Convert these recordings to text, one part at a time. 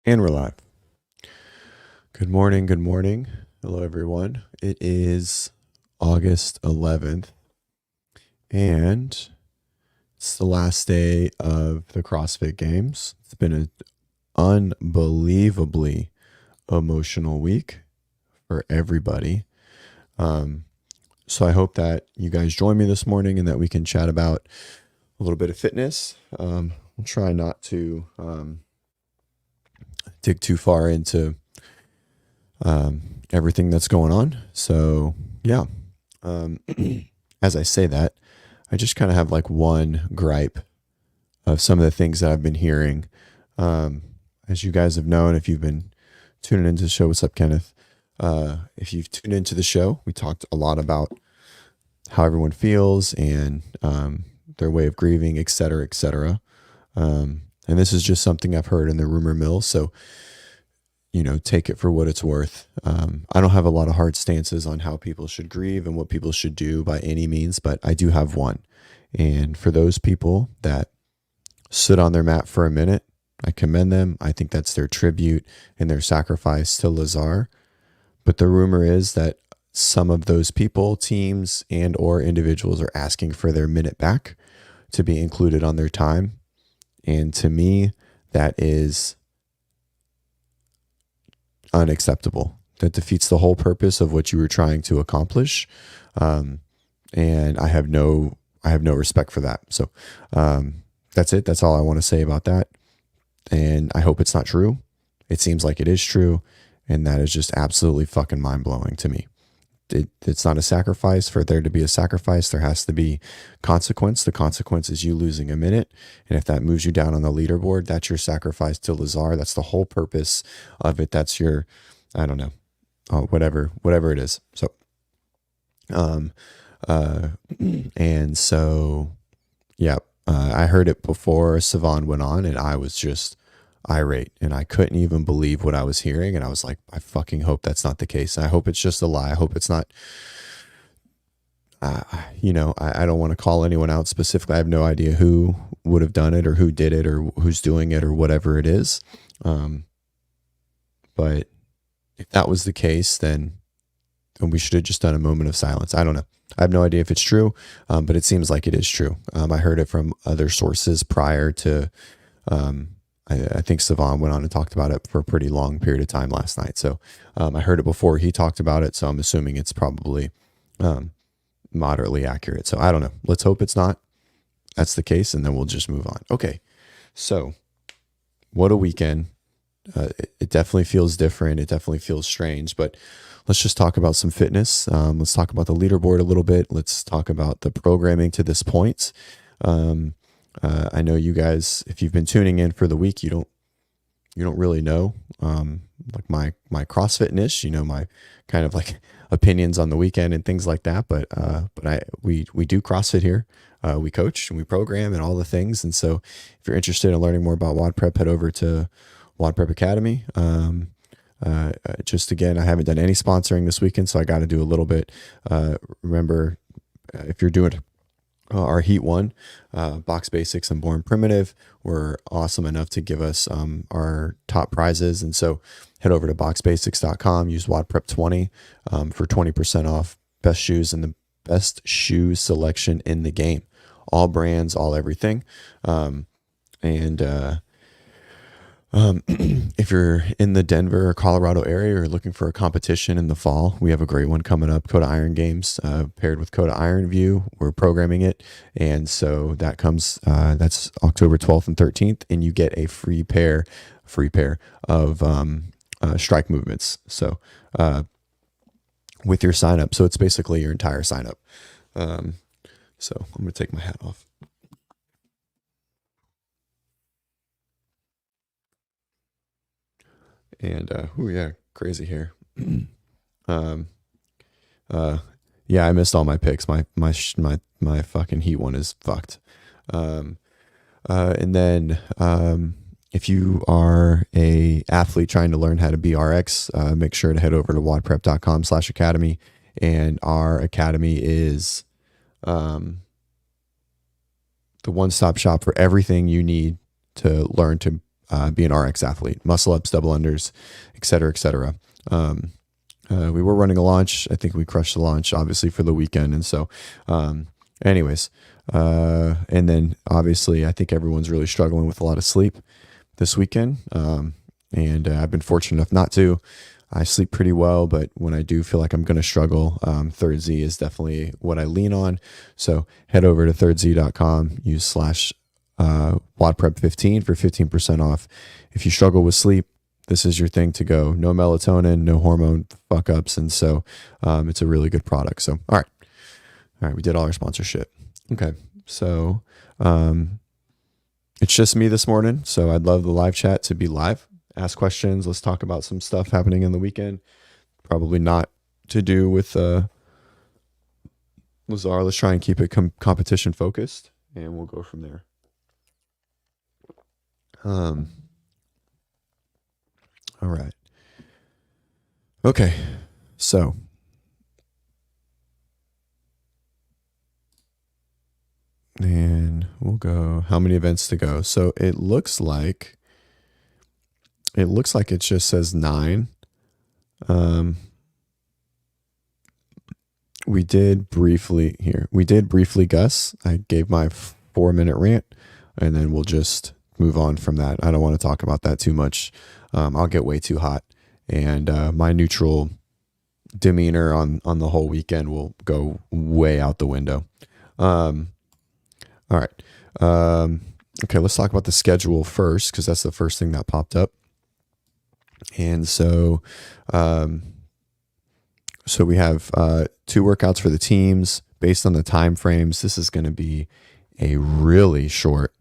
And we're live. Good morning. Good morning. Hello, everyone. It is August 11th, and it's the last day of the CrossFit Games. It's been an unbelievably emotional week for everybody. So I hope that you guys join me this morning and that we can chat about a little bit of fitness. I'll try not to dig too far into everything that's going on. So yeah, as I say that, I just kind of have like one gripe of some of the things that I've been hearing. As you guys have known, if you've been tuning into the show, what's up, Kenneth? If you've tuned into the show, we talked a lot about how everyone feels and their way of grieving, et cetera, et cetera. And this is just something I've heard in the rumor mill. So, take it for what it's worth. I don't have a lot of hard stances on how people should grieve and what people should do by any means, but I do have one. And for those people that sit on their mat for a minute, I commend them. I think that's their tribute and their sacrifice to Lazar. But the rumor is that some of those people, teams, and or individuals are asking for their minute back to be included on their time. And to me, that is unacceptable. That defeats the whole purpose of what you were trying to accomplish. And I have no respect for that. So that's it. That's all I want to say about that. And I hope it's not true. It seems like it is true. And that is just absolutely fucking mind blowing to me. It's not a sacrifice. For there to be a sacrifice, there has to be consequence. The consequence is you losing a minute. And if that moves you down on the leaderboard, that's your sacrifice to Lazar. That's the whole purpose of it. That's your, I don't know, whatever it is. So, and so, yeah, I heard it before Savan went on, and I was just irate, and I couldn't even believe what I was hearing. And I was like, I fucking hope that's not the case. I hope it's just a lie. I hope it's not, I don't want to call anyone out specifically. I have no idea who would have done it or who did it or who's doing it or whatever it is. But if that was the case, then we should have just done a moment of silence. I don't know. I have no idea if it's true, but it seems like it is true. I heard it from other sources prior to, I think Savan went on and talked about it for a pretty long period of time last night. So I heard it before he talked about it. So I'm assuming it's probably moderately accurate. So I don't know. Let's hope it's not. That's the case. And then we'll just move on. Okay. So what a weekend. It definitely feels different. It definitely feels strange, but let's just talk about some fitness. Let's talk about the leaderboard a little bit. Let's talk about the programming to this point. I know you guys, if you've been tuning in for the week, you don't really know, like my CrossFit niche, my kind of like opinions on the weekend and things like that. But we do CrossFit here. We coach and we program and all the things. And so if you're interested in learning more about WOD Prep, head over to WOD Prep Academy. Just again, I haven't done any sponsoring this weekend, so I got to do a little bit. Remember, if you're doing our Heat 1, Box Basics and Born Primitive were awesome enough to give us our top prizes. And so head over to boxbasics.com, use WODPrep20 for 20% off. Best shoes and the best shoe selection in the game. All brands, all everything. If you're in the Denver or Colorado area or looking for a competition in the fall, we have a great one coming up, Coda Iron Games, paired with Coda Iron View. We're programming it. And so that comes, that's October 12th and 13th, and you get a free pair of strike movements. So with your sign up. So it's basically your entire sign up. So I'm going to take my hat off. And crazy here. Yeah, I missed all my picks. My fucking Heat one is fucked. And then if you are a athlete trying to learn how to be RX, make sure to head over to wodprep.com/academy. And our academy is the one-stop shop for everything you need to learn to be an RX athlete, muscle ups, double unders, et cetera, et cetera. We were running a launch. I think we crushed the launch, obviously, for the weekend. And so, anyways, and then obviously, I think everyone's really struggling with a lot of sleep this weekend. And I've been fortunate enough not to. I sleep pretty well, but when I do feel like I'm going to struggle, Third Z is definitely what I lean on. So head over to thirdzee.com, use /WODprep15 for 15% off. If you struggle with sleep, this is your thing to go. No melatonin, no hormone fuck ups. And so it's a really good product. So, all right. We did all our sponsorship. Okay. So it's just me this morning. So I'd love the live chat to be live. Ask questions. Let's talk about some stuff happening in the weekend. Probably not to do with Lazar. Let's try and keep it competition focused, and we'll go from there. All right. Okay. So and we'll go how many events to go. So it looks like it just says 9. We did briefly Gus. I gave my 4-minute rant, and then we'll just move on from that. I don't want to talk about that too much. I'll get way too hot, and my neutral demeanor on the whole weekend will go way out the window. All right. Okay, let's talk about the schedule first, because that's the first thing that popped up. And so we have 2 workouts for the teams based on the time frames. This is going to be a really short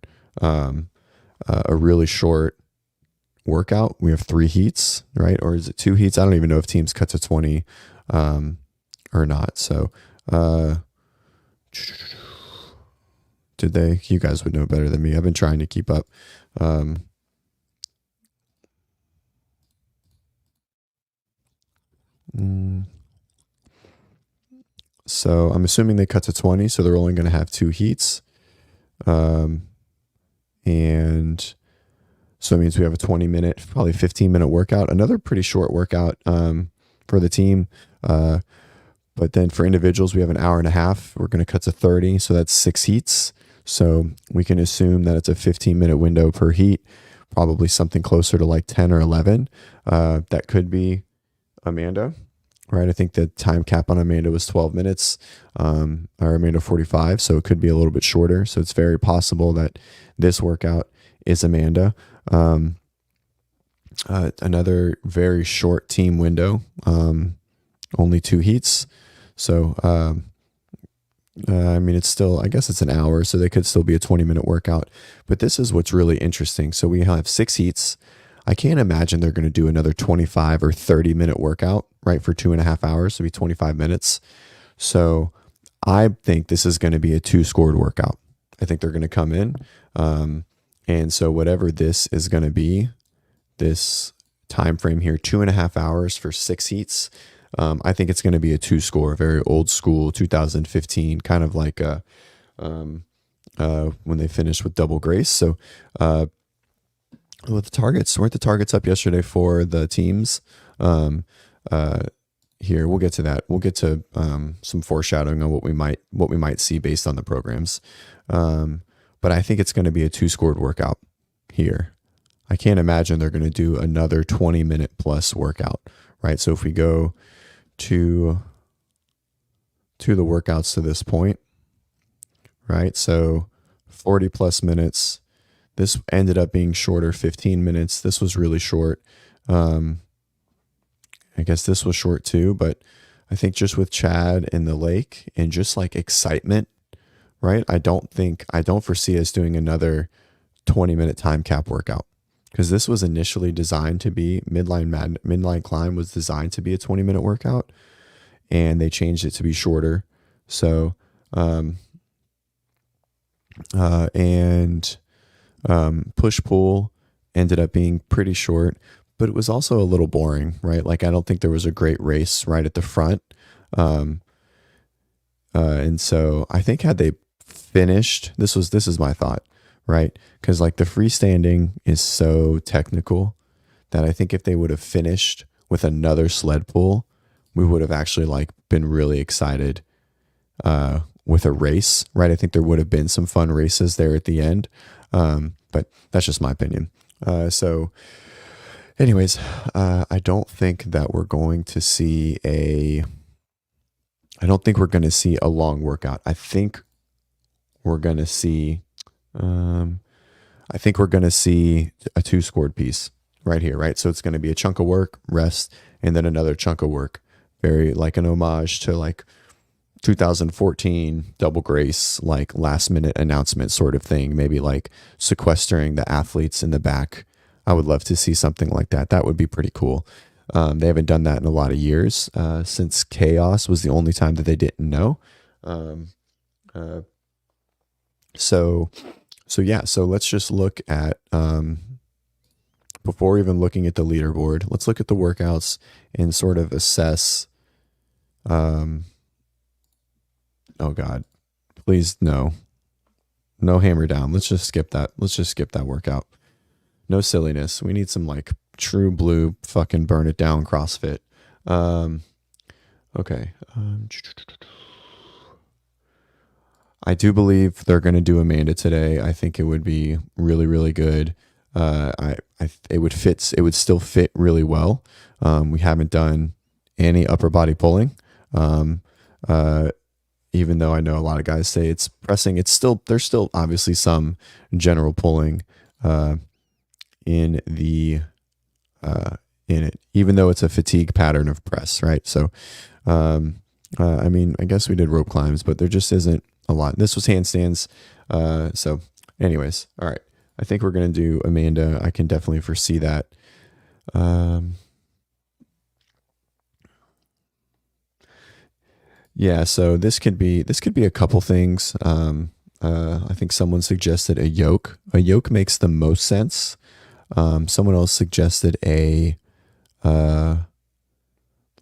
workout. We have 3 heats, right? Or is it 2 heats? I don't even know if teams cut to 20 or not. So did they? You guys would know better than me. I've been trying to keep up. So I'm assuming they cut to 20, so they're only going to have 2 heats. And so it means we have a 20-minute, probably 15-minute workout, another pretty short workout for the team. But then for individuals, we have an hour and a half. We're going to cut to 30, so that's 6 heats. So we can assume that it's a 15-minute window per heat, probably something closer to like 10 or 11. That could be Amanda, right? I think the time cap on Amanda was 12 minutes, or Amanda 45, so it could be a little bit shorter. So it's very possible that this workout is Amanda. Another very short team window, only 2 heats. So, I mean, it's still, I guess it's an hour, so they could still be a 20-minute workout. But this is what's really interesting. So we have 6 heats. I can't imagine they're going to do another 25 or 30-minute workout, right, for 2.5 hours. So it'd be 25 minutes. So I think this is going to be a 2-scored workout. I think they're going to come in. And so whatever this is going to be, this time frame here, 2.5 hours for 6 heats, I think it's going to be a 2-score, very old school, 2015, kind of like when they finished with Double Grace. So with the targets, weren't the targets up yesterday for the teams? Here, we'll get to that. We'll get to some foreshadowing on what we might see based on the programs. But I think it's going to be a 2-scored workout here. I can't imagine they're going to do another 20-minute plus workout, right? So if we go to the workouts to this point, right? So 40 plus minutes. This ended up being shorter, 15 minutes. This was really short. I guess this was short too, but I think just with Chad in the lake and just like excitement, right? I don't foresee us doing another 20-minute time cap workout, because this was initially designed to be midline climb was designed to be a 20-minute workout, and they changed it to be shorter. So, push pull ended up being pretty short, but it was also a little boring, right? Like, I don't think there was a great race right at the front. And so I think had they finished, this is my thought, right? Because like the freestanding is so technical that I think if they would have finished with another sled pull, we would have actually like been really excited with a race, right? I think there would have been some fun races there at the end, but that's just my opinion. So, anyways, I don't think that we're going to see I don't think we're going to see a long workout. I think we're going to see, I think we're going to see a 2 scored piece right here, right? So it's going to be a chunk of work, rest, and then another chunk of work. Very like an homage to like 2014 Double Grace, like last minute announcement sort of thing, maybe like sequestering the athletes in the back. I would love to see something like that. That would be pretty cool. They haven't done that in a lot of years. Since Chaos was the only time that they didn't know. So yeah, so let's just look at, before even looking at the leaderboard, let's look at the workouts and sort of assess, oh God, please no hammer down. Let's just skip that. Let's just skip that workout. No silliness. We need some like true blue fucking burn it down CrossFit. Okay. I do believe they're going to do Amanda today. I think it would be really, really good. It would fit. It would still fit really well. We haven't done any upper body pulling. Even though I know a lot of guys say it's pressing, there's still obviously some general pulling, in it, even though it's a fatigue pattern of press, right? So, I mean, I guess we did rope climbs, but there just isn't a lot. This was handstands. So anyways, all right. I think we're going to do Amanda. I can definitely foresee that. Yeah, so this could be a couple things. I think someone suggested a yoke. A yoke makes the most sense. Someone else suggested a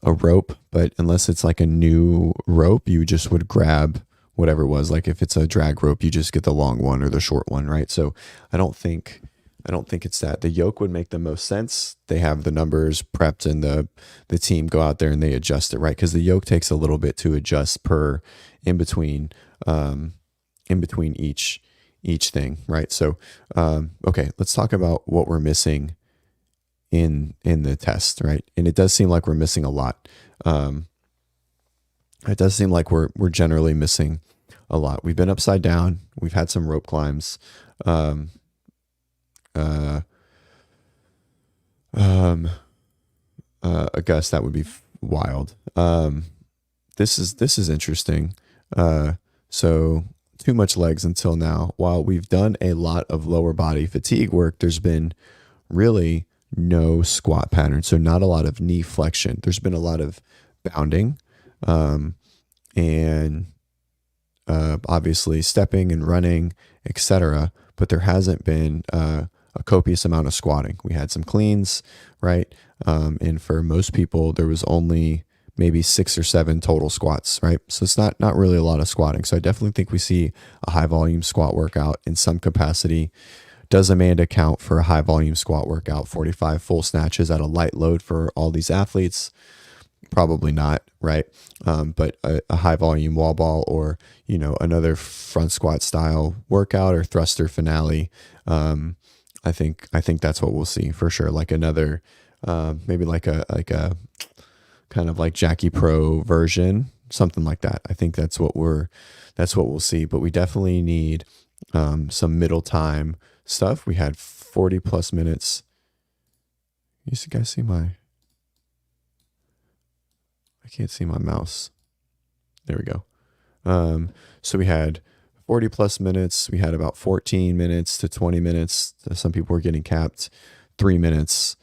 rope, but unless it's like a new rope, you just would grab whatever it was. Like if it's a drag rope, you just get the long one or the short one, right? So I don't think it's that. The yoke would make the most sense. They have the numbers prepped and the team go out there and they adjust it, right? Because the yoke takes a little bit to adjust per in between each thing, right? So okay, let's talk about what we're missing in the test, right? And it does seem like we're missing a lot. It does seem like we're generally missing a lot. We've been upside down. We've had some rope climbs. Gus, that would be wild. This is interesting. So too much legs until now. While we've done a lot of lower body fatigue work, there's been really no squat pattern. So not a lot of knee flexion. There's been a lot of bounding, and obviously stepping and running, etc. But there hasn't been a copious amount of squatting. We had some cleans, right? And for most people, there was only maybe 6 or 7 total squats, right? So it's not really a lot of squatting. So I definitely think we see a high volume squat workout in some capacity. Does Amanda count for a high volume squat workout? 45 full snatches at a light load for all these athletes? Probably not, right? But a high volume wall ball or, another front squat style workout or thruster finale. I think that's what we'll see for sure. Like another, maybe like a kind of like Jackie Pro version, something like that. I think that's what we'll see. But we definitely need some middle time stuff. We had 40 plus minutes. You guys see I can't see my mouse. There we go. So we had 40 plus minutes. We had about 14 minutes to 20 minutes. Some people were getting capped 3 minutes,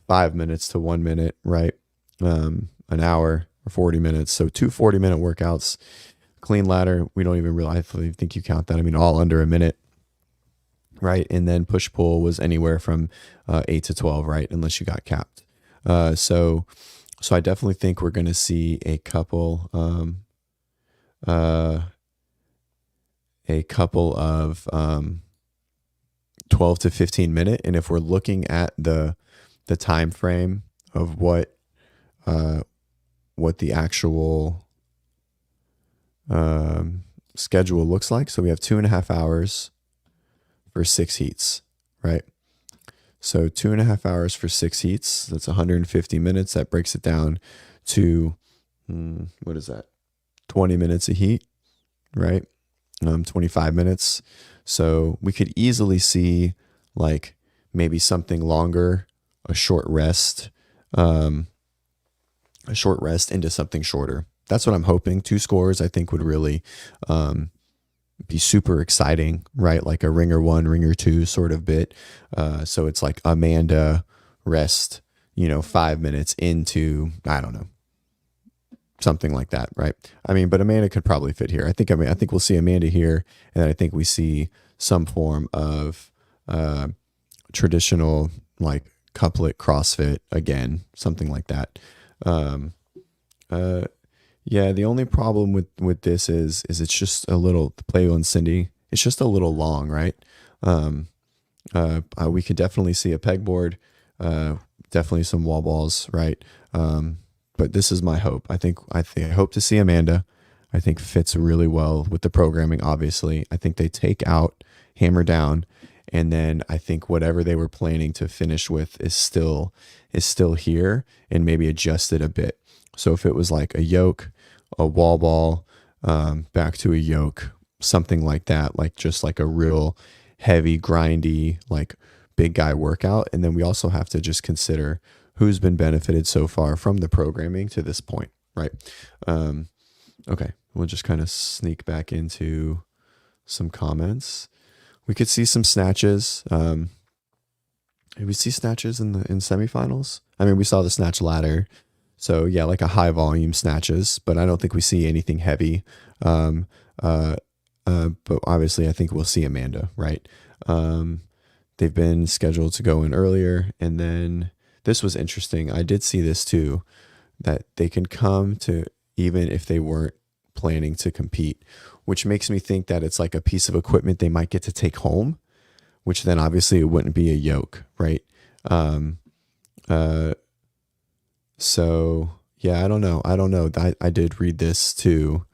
5 minutes to 1 minute, right? An hour or 40 minutes. So 2 40-minute workouts, clean ladder. We don't even really, I think you count that. I mean, all under a minute, right? And then push pull was anywhere from 8 to 12, right? Unless you got capped. So I definitely think we're going to see a couple of 12 to 15 minute. And if we're looking at the time frame of what the actual schedule looks like. So we have 2.5 hours for 6 heats, right? So 2.5 hours for 6 heats, that's 150 minutes. That breaks it down to, what is that? 20 minutes a heat, right? 25 minutes. So we could easily see like maybe something longer, a short rest into something shorter. That's what I'm hoping. 2 scores, I think, would really be super exciting, right? Like a ringer 1, ringer 2 sort of bit. So it's like Amanda rest, 5 minutes into, I don't know, something like that, right? I mean, but Amanda could probably fit here. I think we'll see Amanda here, and then I think we see some form of traditional like couplet CrossFit again, something like that. Yeah, the only problem with this is it's just a little, Playo and Cindy, it's just a little long, right? We could definitely see a pegboard, definitely some wall balls, right? But this is my hope. I hope to see Amanda. I think fits really well with the programming, obviously. I think they take out hammer down, and then I think whatever they were planning to finish with is still here, and maybe adjusted a bit. So if it was like a yoke, a wall ball, back to a yoke, something like that, like just like a real heavy, grindy, like big guy workout. And then we also have to just consider who's been benefited so far from the programming to this point, right? Okay, we'll just kind of sneak back into some comments. We could see some snatches. Did we see snatches in semifinals? I mean, we saw the snatch ladder. So yeah, like a high volume snatches, but I don't think we see anything heavy. But obviously I think we'll see Amanda, right? They've been scheduled to go in earlier. And then this was interesting. I did see this too, that they can come to, even if they weren't planning to compete, which makes me think that it's like a piece of equipment they might get to take home, which then obviously it wouldn't be a yoke, right? So yeah, I don't know. I did read this too.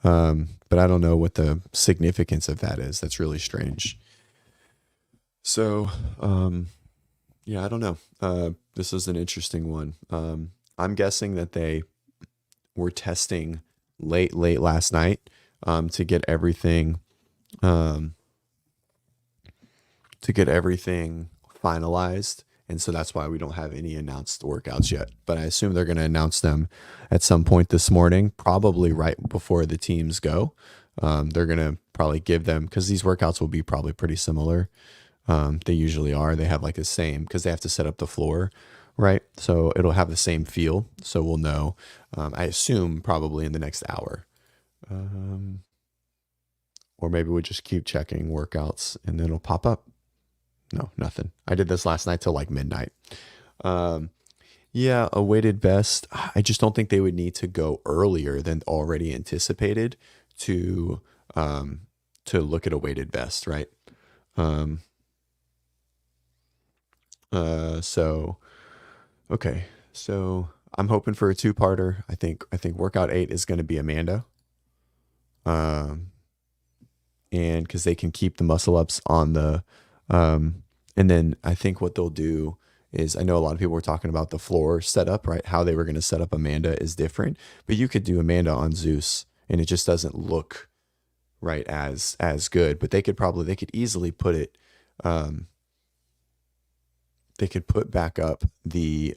But I don't know what the significance of that is. That's really strange. So, yeah, I don't know. This is an interesting one. I'm guessing that they were testing late last night, to get everything finalized. And so that's why we don't have any announced workouts yet. But I assume they're going to announce them at some point this morning, probably right before the teams go. They're going to probably give them, because these workouts will be probably pretty similar. They usually are. They have like the same, because they have to set up the floor, right? So it'll have the same feel. So we'll know, I assume probably in the next hour. Or maybe we'll just keep checking workouts and then it'll pop up. No, nothing. I did this last night till like midnight. Yeah, a weighted best. I just don't think they would need to go earlier than already anticipated to look at a weighted best, right? So okay. So I'm hoping for a 2-parter. I think workout 8 is going to be Amanda. And because they can keep the muscle ups on the and then I think what they'll do is, I know a lot of people were talking about the floor setup, right? How they were going to set up Amanda is different, but you could do Amanda on Zeus and it just doesn't look right as good. But they could easily put it, they could put back up the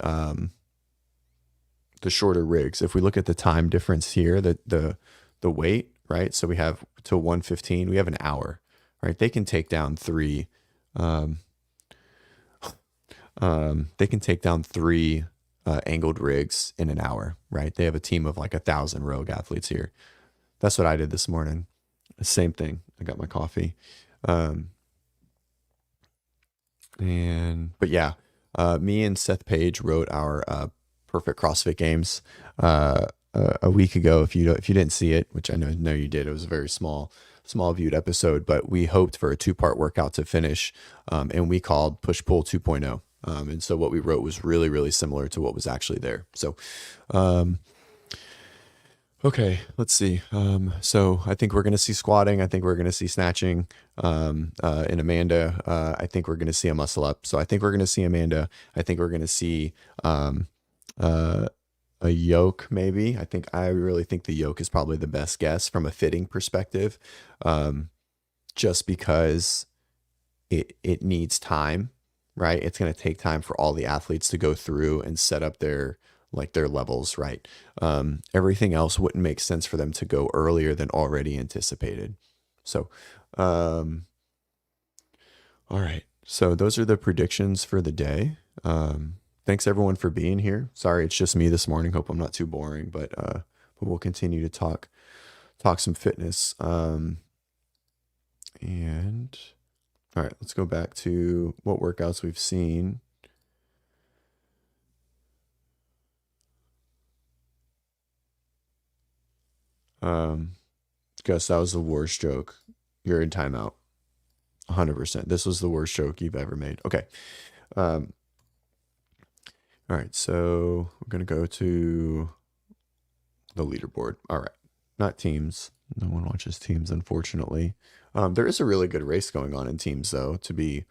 shorter rigs. If we look at the time difference here, the weight, right? So we have to 115, we have an hour, right? They can take down 3, angled rigs in an hour, right? They have a team of like 1,000 rogue athletes here. That's what I did this morning. Same thing. I got my coffee. But yeah, me and Seth Page wrote our perfect CrossFit games a week ago. If you didn't see it, which I know you did, it was very small. small viewed episode, but we hoped for a 2-part workout to finish, and we called Push Pull 2.0. And so what we wrote was really, really similar to what was actually there. So, okay, let's see. So I think we're going to see squatting. I think we're going to see snatching. In Amanda, I think we're going to see a muscle up. So I think we're going to see Amanda. I think we're going to see a yoke, maybe. I really think the yoke is probably the best guess from a fitting perspective, just because it needs time, right? It's going to take time for all the athletes to go through and set up their levels, right? Everything else wouldn't make sense for them to go earlier than already anticipated. So, all right. So those are the predictions for the day. Thanks everyone for being here. Sorry, it's just me this morning. Hope I'm not too boring, but we'll continue to talk some fitness. And all right, let's go back to what workouts we've seen. Gus, that was the worst joke. You're in timeout. 100%. This was the worst joke you've ever made. Okay. All right. So we're going to go to the leaderboard. All right. Not teams. No one watches teams, unfortunately. There is a really good race going on in teams, though, to be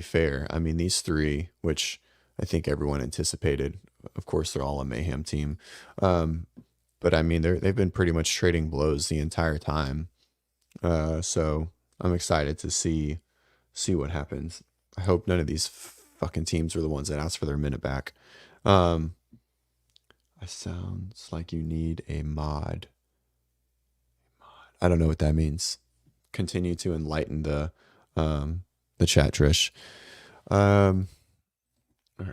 fair. I mean, these three, which I think everyone anticipated, of course, they're all a mayhem team. But I mean, they've been pretty much trading blows the entire time. So I'm excited to see what happens. I hope none of these fucking teams are the ones that ask for their minute back. It sounds like you need a mod. I don't know what that means. Continue to enlighten the chat, Trish. All right.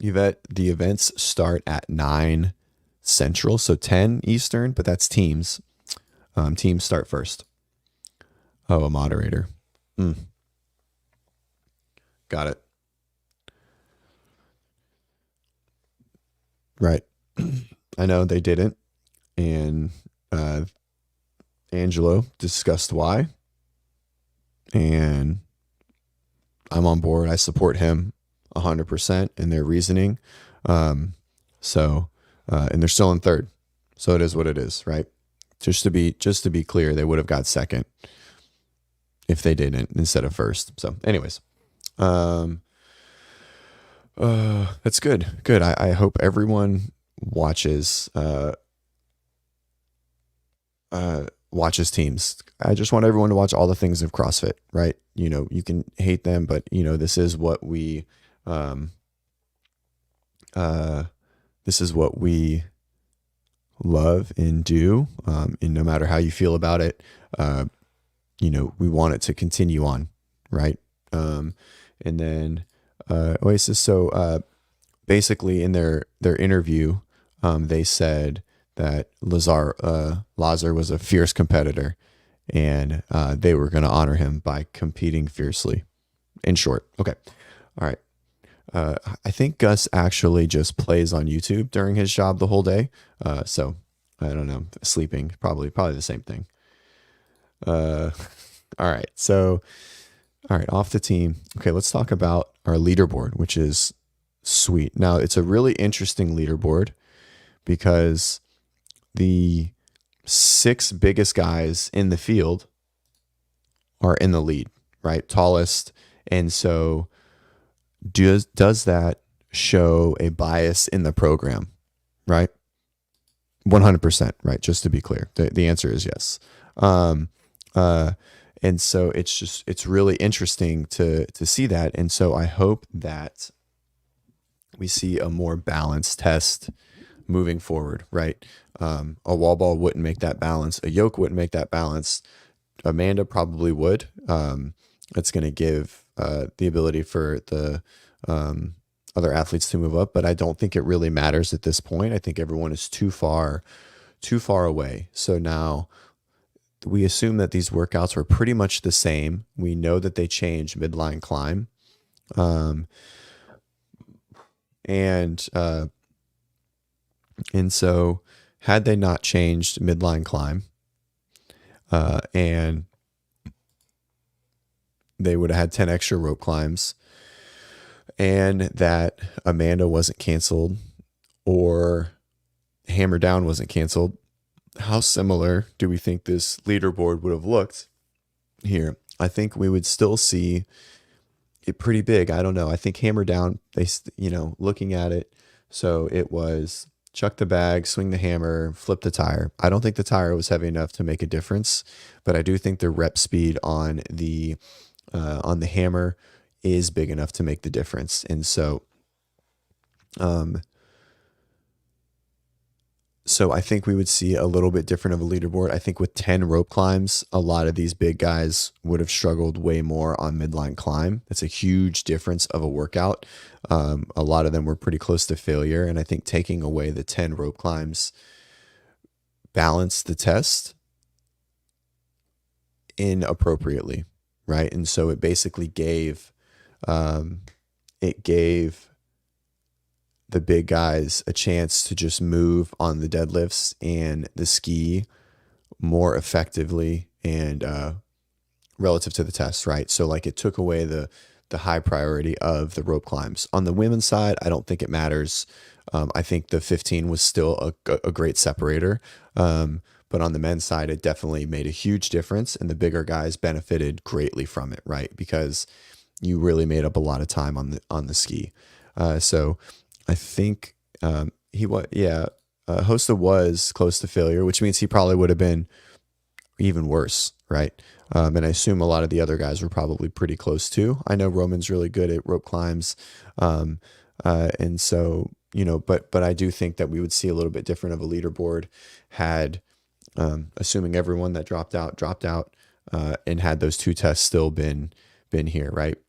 Yvette, the events start at 9 Central, so 10 Eastern, but that's teams. Teams start first. Oh, a moderator. Got it. Right. I know they didn't. And Angelo discussed why. And I'm on board. I support him 100% in their reasoning. And they're still in third. So it is what it is, right? Just to be clear, they would have got second if they didn't instead of first. So anyways, that's good. Good. I hope everyone watches teams. I just want everyone to watch all the things of CrossFit, right? You know, you can hate them, but you know, this is what we love and do. And no matter how you feel about it, you know, we want it to continue on, right? And then Oasis. So basically, in their interview, they said that Lazar was a fierce competitor, and they were going to honor him by competing fiercely. In short, okay, all right. I think Gus actually just plays on YouTube during his job the whole day. So I don't know, sleeping, probably the same thing. All right. So, all right, off the team. Okay, let's talk about our leaderboard, which is sweet. Now, it's a really interesting leaderboard because the 6 biggest guys in the field are in the lead, right? Tallest. And so does that show a bias in the program, right? 100%, right? Just to be clear, the answer is yes. And so it's really interesting to see that. And so I hope that we see a more balanced test moving forward, right? A wall ball wouldn't make that balance. A yoke wouldn't make that balance. Amanda probably would. It's going to give the ability for the other athletes to move up, but I don't think it really matters at this point. I think everyone is too far away. So now we assume that these workouts were pretty much the same. We know that they change midline climb. And And so had they not changed midline climb, and they would have had 10 extra rope climbs, and that Amanda wasn't canceled or Hammer Down wasn't canceled, how similar do we think this leaderboard would have looked here? I think we would still see it pretty big. I don't know. I think Hammer Down, looking at it, so it was chuck the bag, swing the hammer, flip the tire. I don't think the tire was heavy enough to make a difference, but I do think the rep speed on the hammer is big enough to make the difference. And so, so I think we would see a little bit different of a leaderboard. I think with 10 rope climbs, a lot of these big guys would have struggled way more on midline climb. That's a huge difference of a workout. A lot of them were pretty close to failure. And I think taking away the 10 rope climbs balanced the test inappropriately, right? And so it basically gave the big guys a chance to just move on the deadlifts and the ski more effectively and relative to the test, right? So like it took away the high priority of the rope climbs. On the women's side, I don't think it matters. I think the 15 was still a great separator. But on the men's side, it definitely made a huge difference, and the bigger guys benefited greatly from it, right? Because you really made up a lot of time on the ski. So I think Hosta was close to failure, which means he probably would have been even worse, right? And I assume a lot of the other guys were probably pretty close too. I know Roman's really good at rope climbs, and so but I do think that we would see a little bit different of a leaderboard had, assuming everyone that dropped out, and had those two tests still been here, right?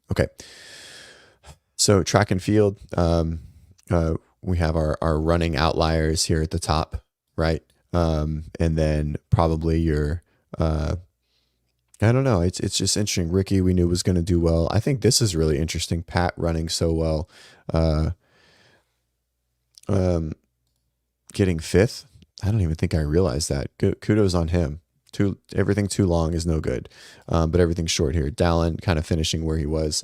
Okay. So track and field, we have our running outliers here at the top, right? And then probably your, I don't know. It's just interesting. Ricky, we knew was going to do well. I think this is really interesting. Pat running so well, getting fifth. I don't even think I realized that. Good, kudos on him. Everything too long is no good, but everything short here. Dallin kind of finishing where he was.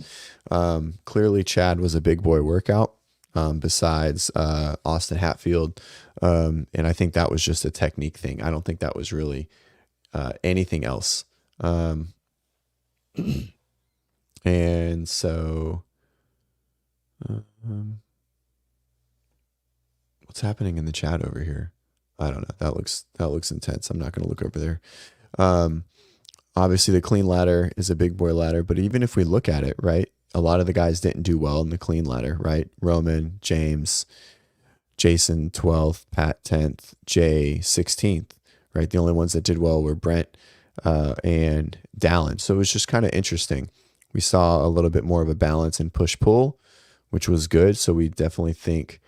Clearly, Chad was a big boy workout. Besides Austin Hatfield, and I think that was just a technique thing. I don't think that was really anything else. And so, what's happening in the chat over here? I don't know. That looks intense. I'm not going to look over there. Obviously the clean ladder is a big boy ladder, but even if we look at it, right, a lot of the guys didn't do well in the clean ladder, right? Roman, James, Jason 12th, Pat 10th, Jay 16th, right? The only ones that did well were Brent and Dallin. So it was just kind of interesting. We saw a little bit more of a balance in push-pull, which was good. So we definitely think,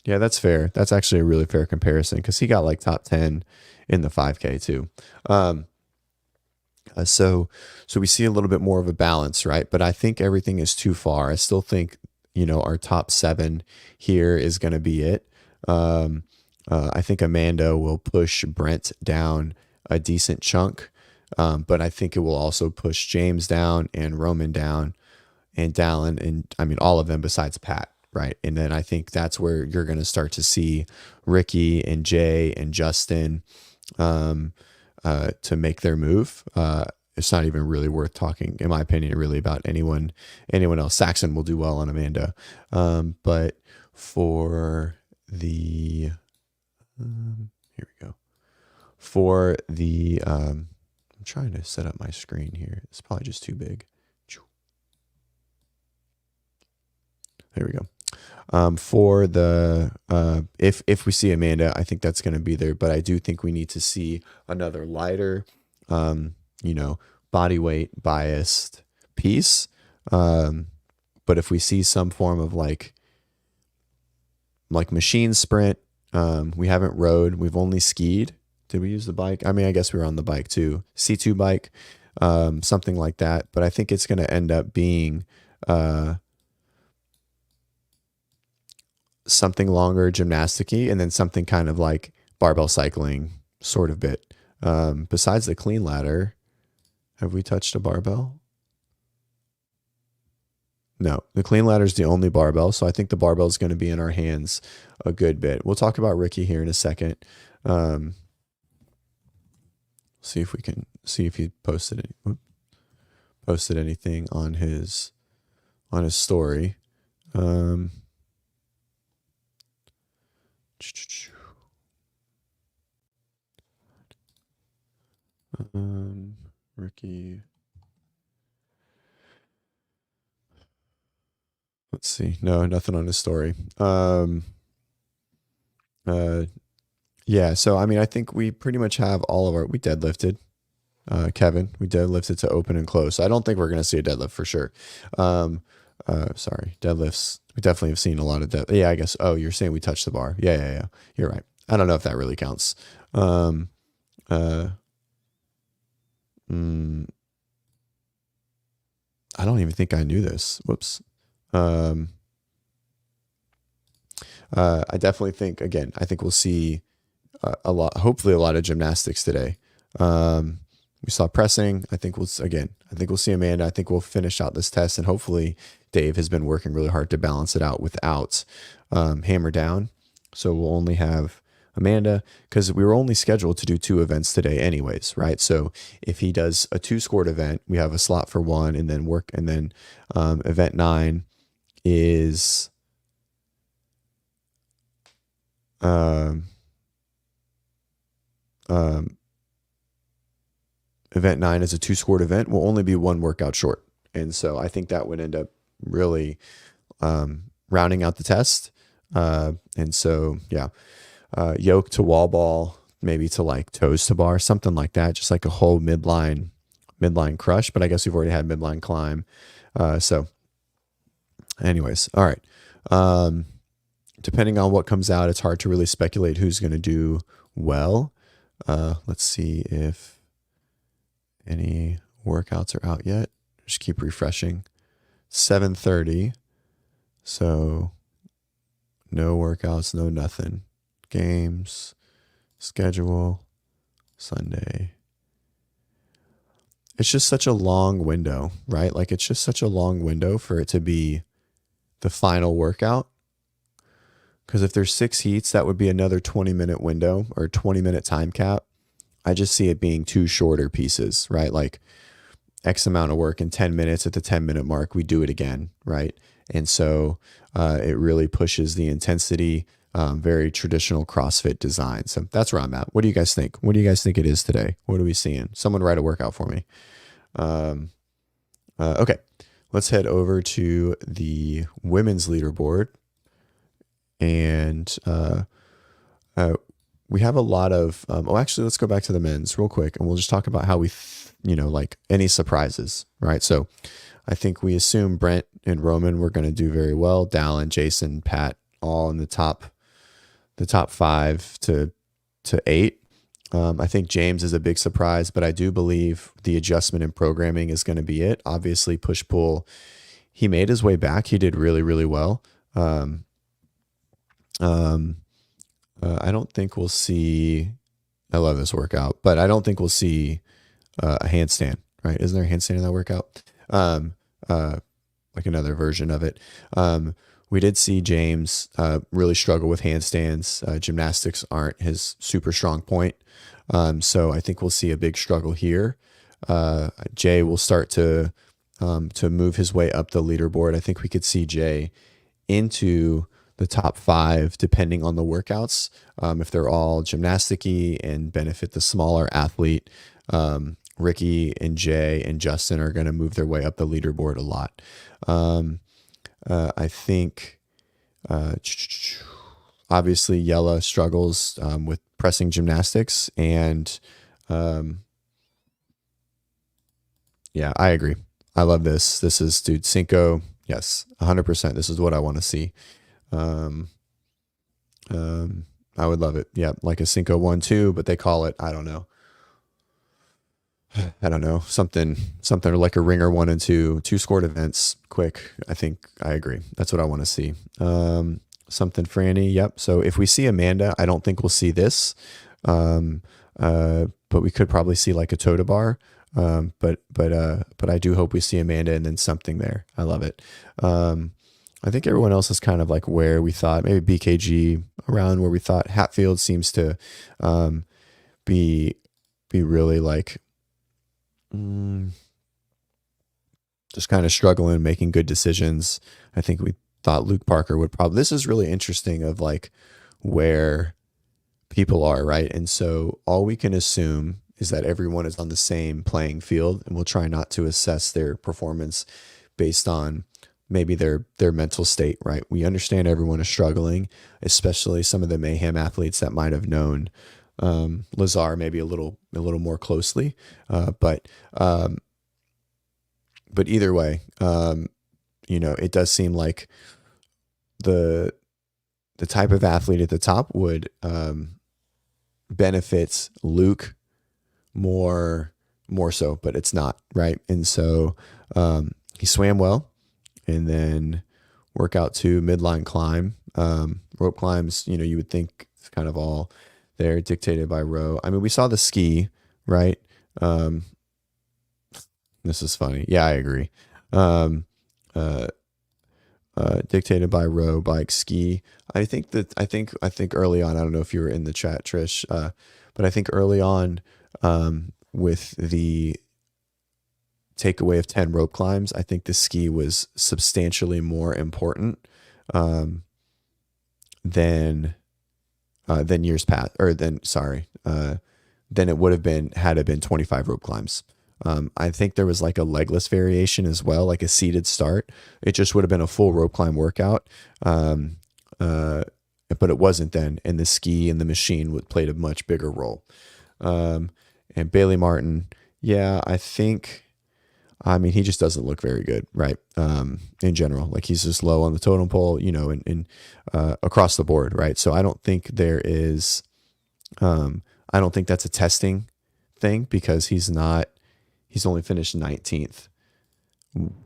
yeah, that's fair. That's actually a really fair comparison because he got like top 10 in the 5K too. So we see a little bit more of a balance, right? But I think everything is too far. I still think, our top 7 here is going to be it. I think Amanda will push Brent down a decent chunk, but I think it will also push James down and Roman down and Dallin, and I mean all of them besides Pat. Right. And then I think that's where you're going to start to see Ricky and Jay and Justin to make their move. It's not even really worth talking, in my opinion, really about anyone else. Saxon will do well on Amanda. But for the, here we go. For the, I'm trying to set up my screen here. It's probably just too big. There we go. For the if we see Amanda, I think that's going to be there, but I do think we need to see another lighter, body weight biased piece. But if we see some form of like machine sprint, we haven't rode, we've only skied. Did we use the bike? I mean, I guess we were on the bike too. C2 bike. something like that. But I think it's going to end up being something longer gymnastic-y, and then something kind of like barbell cycling sort of bit. Besides the clean ladder, have we touched a barbell? No, the clean ladder is the only barbell. So I think the barbell is going to be in our hands a good bit. We'll talk about Ricky here in a second. See if we can see if he posted anything on his story. Ricky. Let's see. No, nothing on his story. Yeah. So, I mean, I think we pretty much have all of we deadlifted, Kevin, we deadlifted to open and close. So I don't think we're going to see a deadlift for sure. Sorry, deadlifts. We definitely have seen a lot of Yeah, I guess. Oh, you're saying we touched the bar. Yeah. You're right. I don't know if that really counts. I don't even think I knew this. Whoops. I definitely think, again, I think we'll see hopefully a lot of gymnastics today. We saw pressing. I think we'll see Amanda. I think we'll finish out this test, and hopefully Dave has been working really hard to balance it out without hammer down. So we'll only have Amanda, because we were only scheduled to do 2 events today anyways, right? So if he does a 2-scored event, we have a slot for 1, and then event 9 is event 9 is a 2-scored event. We'll only be 1 workout short. And so I think that would end up really rounding out the test. And so, yeah, yoke to wall ball, maybe to like toes to bar, something like that. Just like a whole midline crush, but I guess we've already had midline climb. So anyways, all right. Depending on what comes out, it's hard to really speculate who's going to do well. Let's see if any workouts are out yet. Just keep refreshing. 7:30. So no workouts, no nothing. Games, schedule, Sunday. It's just such a long window, right? Like it's just such a long window for it to be the final workout. Because if there's 6 heats, that would be another 20-minute window or 20-minute time cap. I just see it being 2 shorter pieces, right? Like X amount of work in 10 minutes. At the 10-minute mark, we do it again, right? And so it really pushes the intensity, very traditional CrossFit design. So that's where I'm at. What do you guys think? What do you guys think it is today? What are we seeing? Someone write a workout for me. Okay, let's head over to the women's leaderboard. And we have a lot of, actually, let's go back to the men's real quick, and we'll just talk about how we, like any surprises, right? So I think we assume Brent and Roman were going to do very well. Dallin, Jason, Pat, all in the top 5 to 8. I think James is a big surprise, but I do believe the adjustment in programming is going to be it. Obviously, push-pull, he made his way back. He did really, really well. I don't think we'll see, I love this workout, but I don't think we'll see a handstand, right? Isn't there a handstand in that workout? Like another version of it. We did see James really struggle with handstands. Gymnastics aren't his super strong point. So I think we'll see a big struggle here. Jay will start to move his way up the leaderboard. I think we could see Jay into the top 5, depending on the workouts. If they're all gymnastic-y and benefit the smaller athlete, Ricky and Jay and Justin are going to move their way up the leaderboard a lot. I think, obviously Yella struggles with pressing gymnastics, and yeah, I agree. I love this. This is, dude, Cinco. Yes, 100%. This is what I want to see. I would love it. Yeah, like a Cinco 1-2, but they call it, I don't know. I don't know, something like a ringer 1 and 2 scored events quick. I think I agree. That's what I want to see. Something Franny. Yep. So if we see Amanda, I don't think we'll see this. Um, but we could probably see like a Toda bar. But I do hope we see Amanda and then something there. I love it. I think everyone else is kind of like where we thought, maybe BKG around where we thought. Hatfield seems to be really like just kind of struggling, making good decisions. I think we thought Luke Parker would probably, this is really interesting of like where people are, right? And so all we can assume is that everyone is on the same playing field, and we'll try not to assess their performance based on maybe their mental state, right? We understand everyone is struggling, especially some of the mayhem athletes that might have known Lazar maybe a little more closely, but either way, it does seem like the type of athlete at the top would benefit Luke more so, but it's not, right? And so he swam well, and then workout 2, midline climb, rope climbs, you would think it's kind of all there, dictated by row. I mean, we saw the ski, right? This is funny. Yeah, I agree. Dictated by row, bike, ski. I think early on, I don't know if you were in the chat, Trish, but I think early on, with the takeaway of 10 rope climbs, I think the ski was substantially more important than years past, or than it would have been had it been 25 rope climbs. I think there was like a legless variation as well, like a seated start. It just would have been a full rope climb workout. But it wasn't then. And the ski and the machine played a much bigger role. And Bailey Martin, yeah, he just doesn't look very good, right? In general, like he's just low on the totem pole, and across the board, right? So I don't think there is, I don't think that's a testing thing, because he's only finished 19th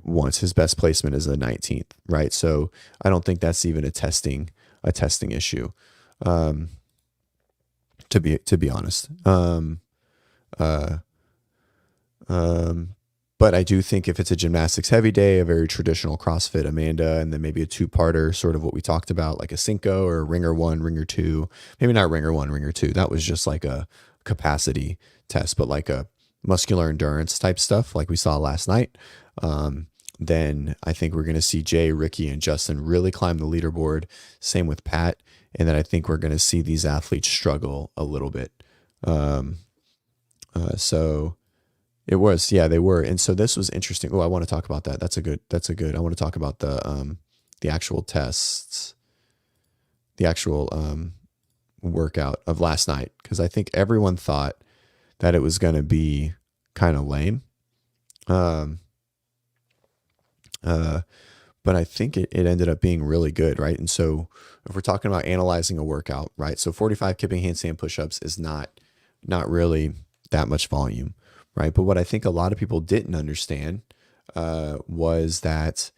once. His best placement is a 19th, right? So I don't think that's even a testing issue, to be honest. But I do think if it's a gymnastics heavy day, a very traditional CrossFit Amanda, and then maybe a 2-parter, sort of what we talked about, like a Cinco or a ringer 1, ringer 2, maybe not ringer 1, ringer 2. That was just like a capacity test, but like a muscular endurance type stuff like we saw last night. Then I think we're going to see Jay, Ricky, and Justin really climb the leaderboard. Same with Pat. And then I think we're going to see these athletes struggle a little bit. So it was, yeah, they were. And so this was interesting. Oh, I want to talk about that. That's a good, I want to talk about the actual tests, the actual workout of last night. Cause I think everyone thought that it was going to be kind of lame. But I think it ended up being really good, right? And so if we're talking about analyzing a workout, right? So 45 kipping handstand push-ups is not really that much volume, right? But what I think a lot of people didn't understand was that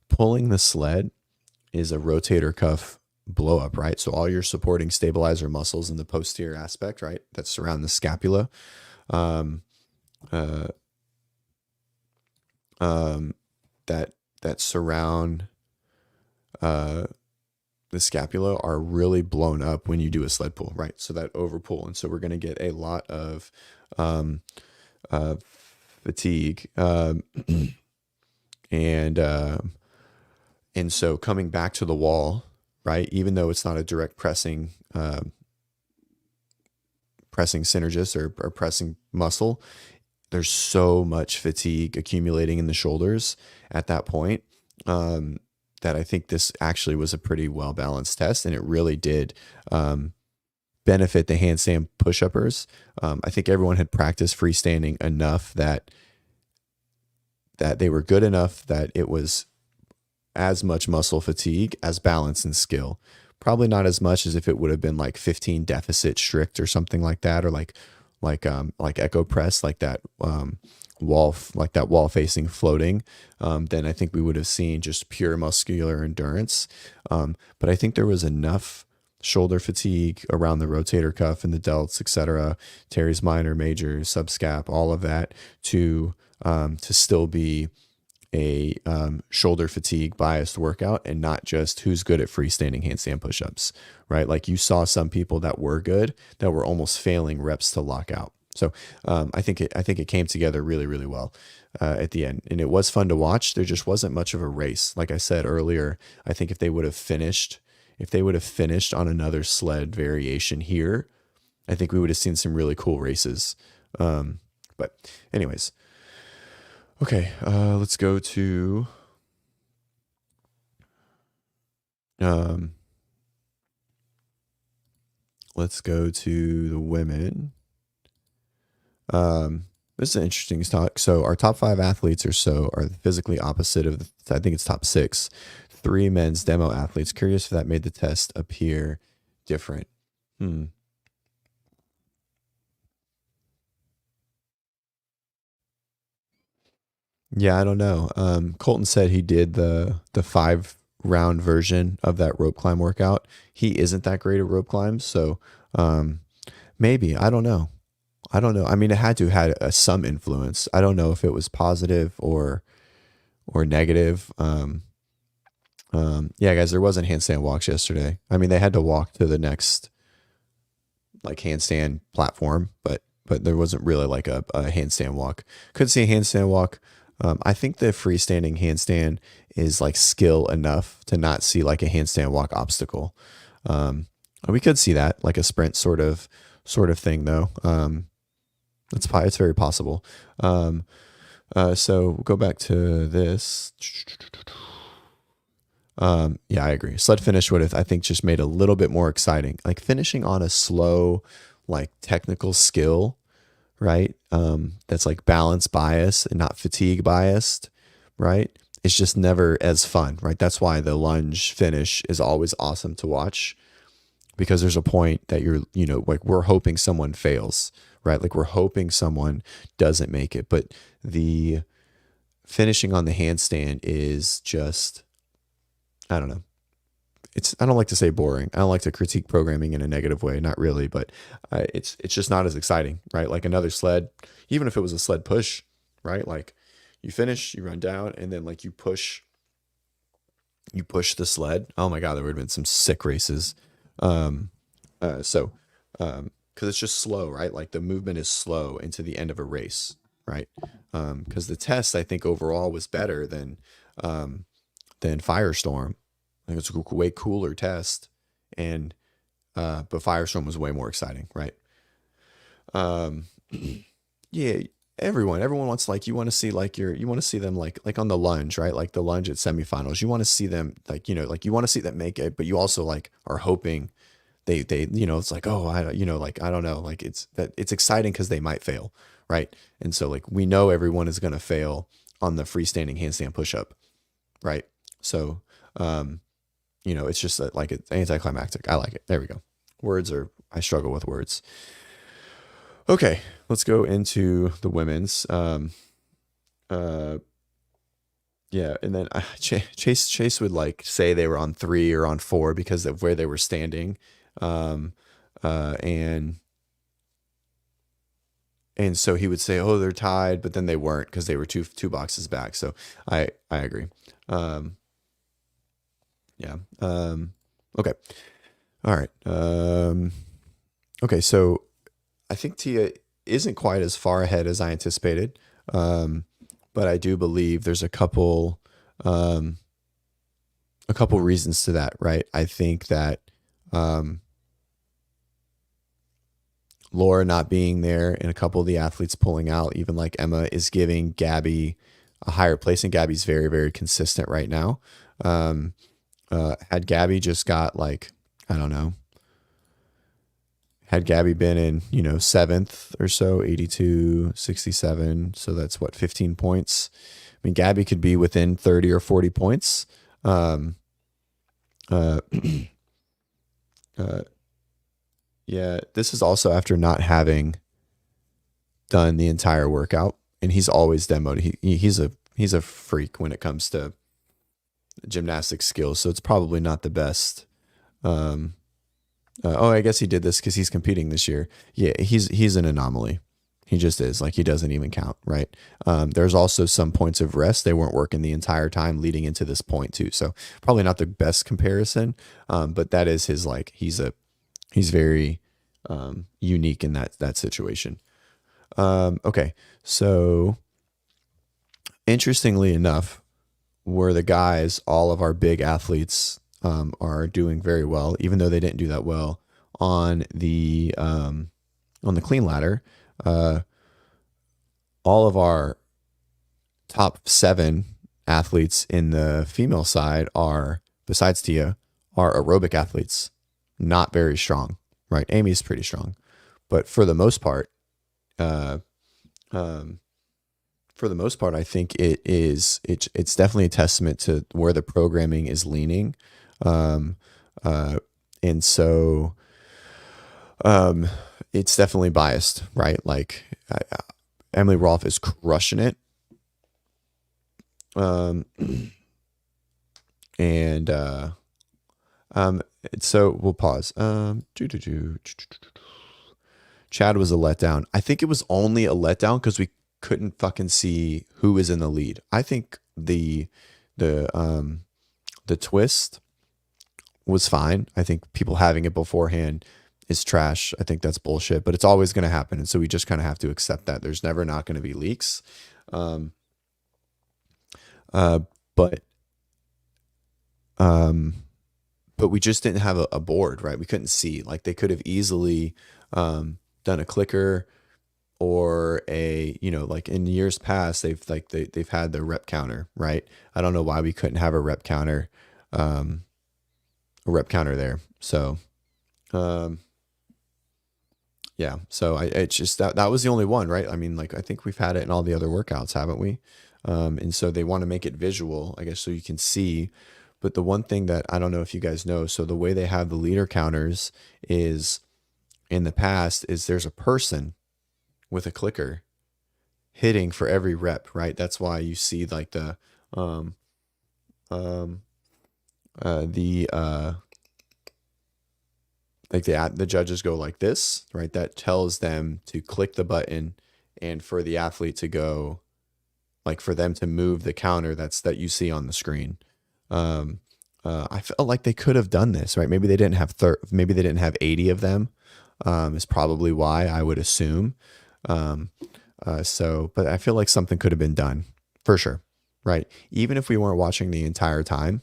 pulling the sled is a rotator cuff blow up, right? So all your supporting stabilizer muscles in the posterior aspect, right, that surround the scapula, that surround the scapula are really blown up when you do a sled pull, right? So that overpull. And so we're going to get a lot of fatigue. And so coming back to the wall, right, even though it's not a direct pressing synergist or pressing muscle, there's so much fatigue accumulating in the shoulders at that point that I think this actually was a pretty well-balanced test, and it really did benefit the handstand push-uppers. I think everyone had practiced freestanding enough that they were good enough that it was as much muscle fatigue as balance and skill. Probably not as much as if it would have been like 15 deficit strict or something like that, or like like echo press, like that wall facing floating, then I think we would have seen just pure muscular endurance. But I think there was enough shoulder fatigue around the rotator cuff and the delts, etc., teres minor, major, subscap, all of that to still be a shoulder fatigue biased workout, and not just who's good at freestanding handstand push-ups, right? Like you saw some people that were good that were almost failing reps to lock out. So I think it came together really, really well at the end, and it was fun to watch. There just wasn't much of a race. Like I said earlier, I think if they would have finished on another sled variation here, I think we would have seen some really cool races. But anyways, okay, let's go to the women. This is an interesting talk. So our top 5 athletes are physically opposite of I think it's top 6. 3 men's demo athletes. Curious if that made the test appear different. Yeah, I don't know. Colton said he did the 5-round version of that rope climb workout. He isn't that great at rope climbs, so maybe, I don't know. I mean, it had to have had some influence. I don't know if it was positive or negative. Yeah, guys, there wasn't handstand walks yesterday. I mean, they had to walk to the next like handstand platform, but there wasn't really like a handstand walk. Couldn't see a handstand walk. I think the freestanding handstand is like skill enough to not see like a handstand walk obstacle. We could see that like a sprint sort of thing though. It's very possible. So we'll go back to this. Yeah, I agree. Sled finish would have, I think, just made a little bit more exciting. Like finishing on a slow, like technical skill, right? That's like balance bias and not fatigue biased, right? It's just never as fun, right? That's why the lunge finish is always awesome to watch, because there's a point that like we're hoping someone fails, right? Like we're hoping someone doesn't make it, but the finishing on the handstand is just, I don't know. I don't like to say boring. I don't like to critique programming in a negative way, not really, but it's just not as exciting, right? Like another sled, even if it was a sled push, right? Like you finish, you run down, and then like you push the sled. Oh my God, there would have been some sick races. Because it's just slow, right? Like the movement is slow into the end of a race, right? Because the test, I think overall was better than Firestorm. I think it's a way cooler test, but Firestorm was way more exciting, right? Yeah, everyone wants, like, you want to see them like on the lunge, right? Like the lunge at semifinals, you want to see them like you want to see them make it, but you also like are hoping they it's like, oh, I don't know, like it's exciting because they might fail, right? And so like we know everyone is going to fail on the freestanding handstand push-up, right? So it's just like it's anticlimactic. I like it. There we go. I struggle with words. Okay, let's go into the women's. Yeah, and then Chase would like say they were on 3 or on 4 because of where they were standing, and so he would say, oh, they're tied, but then they weren't because they were two boxes back. So I agree. Yeah. Okay. All right. Okay. So I think Tia isn't quite as far ahead as I anticipated. But I do believe there's a couple reasons to that, right? I think that, Laura not being there and a couple of the athletes pulling out, even like Emma, is giving Gabby a higher place, and Gabby's very, very consistent right now. Had Gabby just got like, I don't know, had Gabby been in, 7th or so, 82, 67. So that's what, 15 points. I mean, Gabby could be within 30 or 40 points. Yeah, this is also after not having done the entire workout, and he's always demoed. He's a freak when it comes to gymnastic skills, so it's probably not the best. Oh, I guess he did this because he's competing this year. Yeah, he's an anomaly. He just is. Like, he doesn't even count, right? There's also some points of rest. They weren't working the entire time leading into this point too. So probably not the best comparison, but that is his, like, he's very unique in that situation. Okay, so interestingly enough, where the guys, all of our big athletes are doing very well, even though they didn't do that well on the clean ladder. All of our top 7 athletes in the female side are, besides Tia, are aerobic athletes, not very strong, right? Amy's pretty strong, but for the most part, I think it's definitely a testament to where the programming is leaning. And so, it's definitely biased, right? Like, Emily Rolfe is crushing it. So we'll pause. Chad was a letdown. I think it was only a letdown because we couldn't fucking see who was in the lead. I think the twist was fine. I think people having it beforehand is trash. I think that's bullshit, but it's always going to happen. And so we just kind of have to accept that there's never not going to be leaks. But we just didn't have a board, right? We couldn't see. Like, they could have easily done a clicker or like in years past, they've had the rep counter, right? I don't know why we couldn't have a rep counter there. So, yeah. So it's just that was the only one, right? I mean, like, I think we've had it in all the other workouts, haven't we? And so they want to make it visual, I guess, so you can see. But the one thing that I don't know if you guys know, so the way they have the leader counters is, in the past, is there's a person with a clicker hitting for every rep, right? That's why you see like the judges go like this, right? That tells them to click the button, and for the athlete to go, like, for them to move the counter that you see on the screen. I felt like they could have done this, right? Maybe they didn't have 80 of them. Is probably why, I would assume. But I feel like something could have been done for sure, right? Even if we weren't watching the entire time.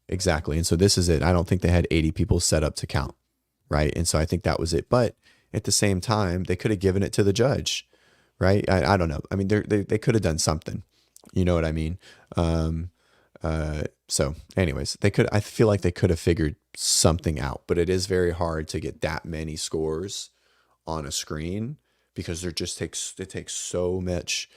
Exactly. And so this is it. I don't think they had 80 people set up to count, right? And so I think that was it. But at the same time, they could have given it to the judge, right? I don't know. I mean, they could have done something. You know what I mean? So anyways, I feel like they could have figured something out, but it is very hard to get that many scores on a screen because it takes so much,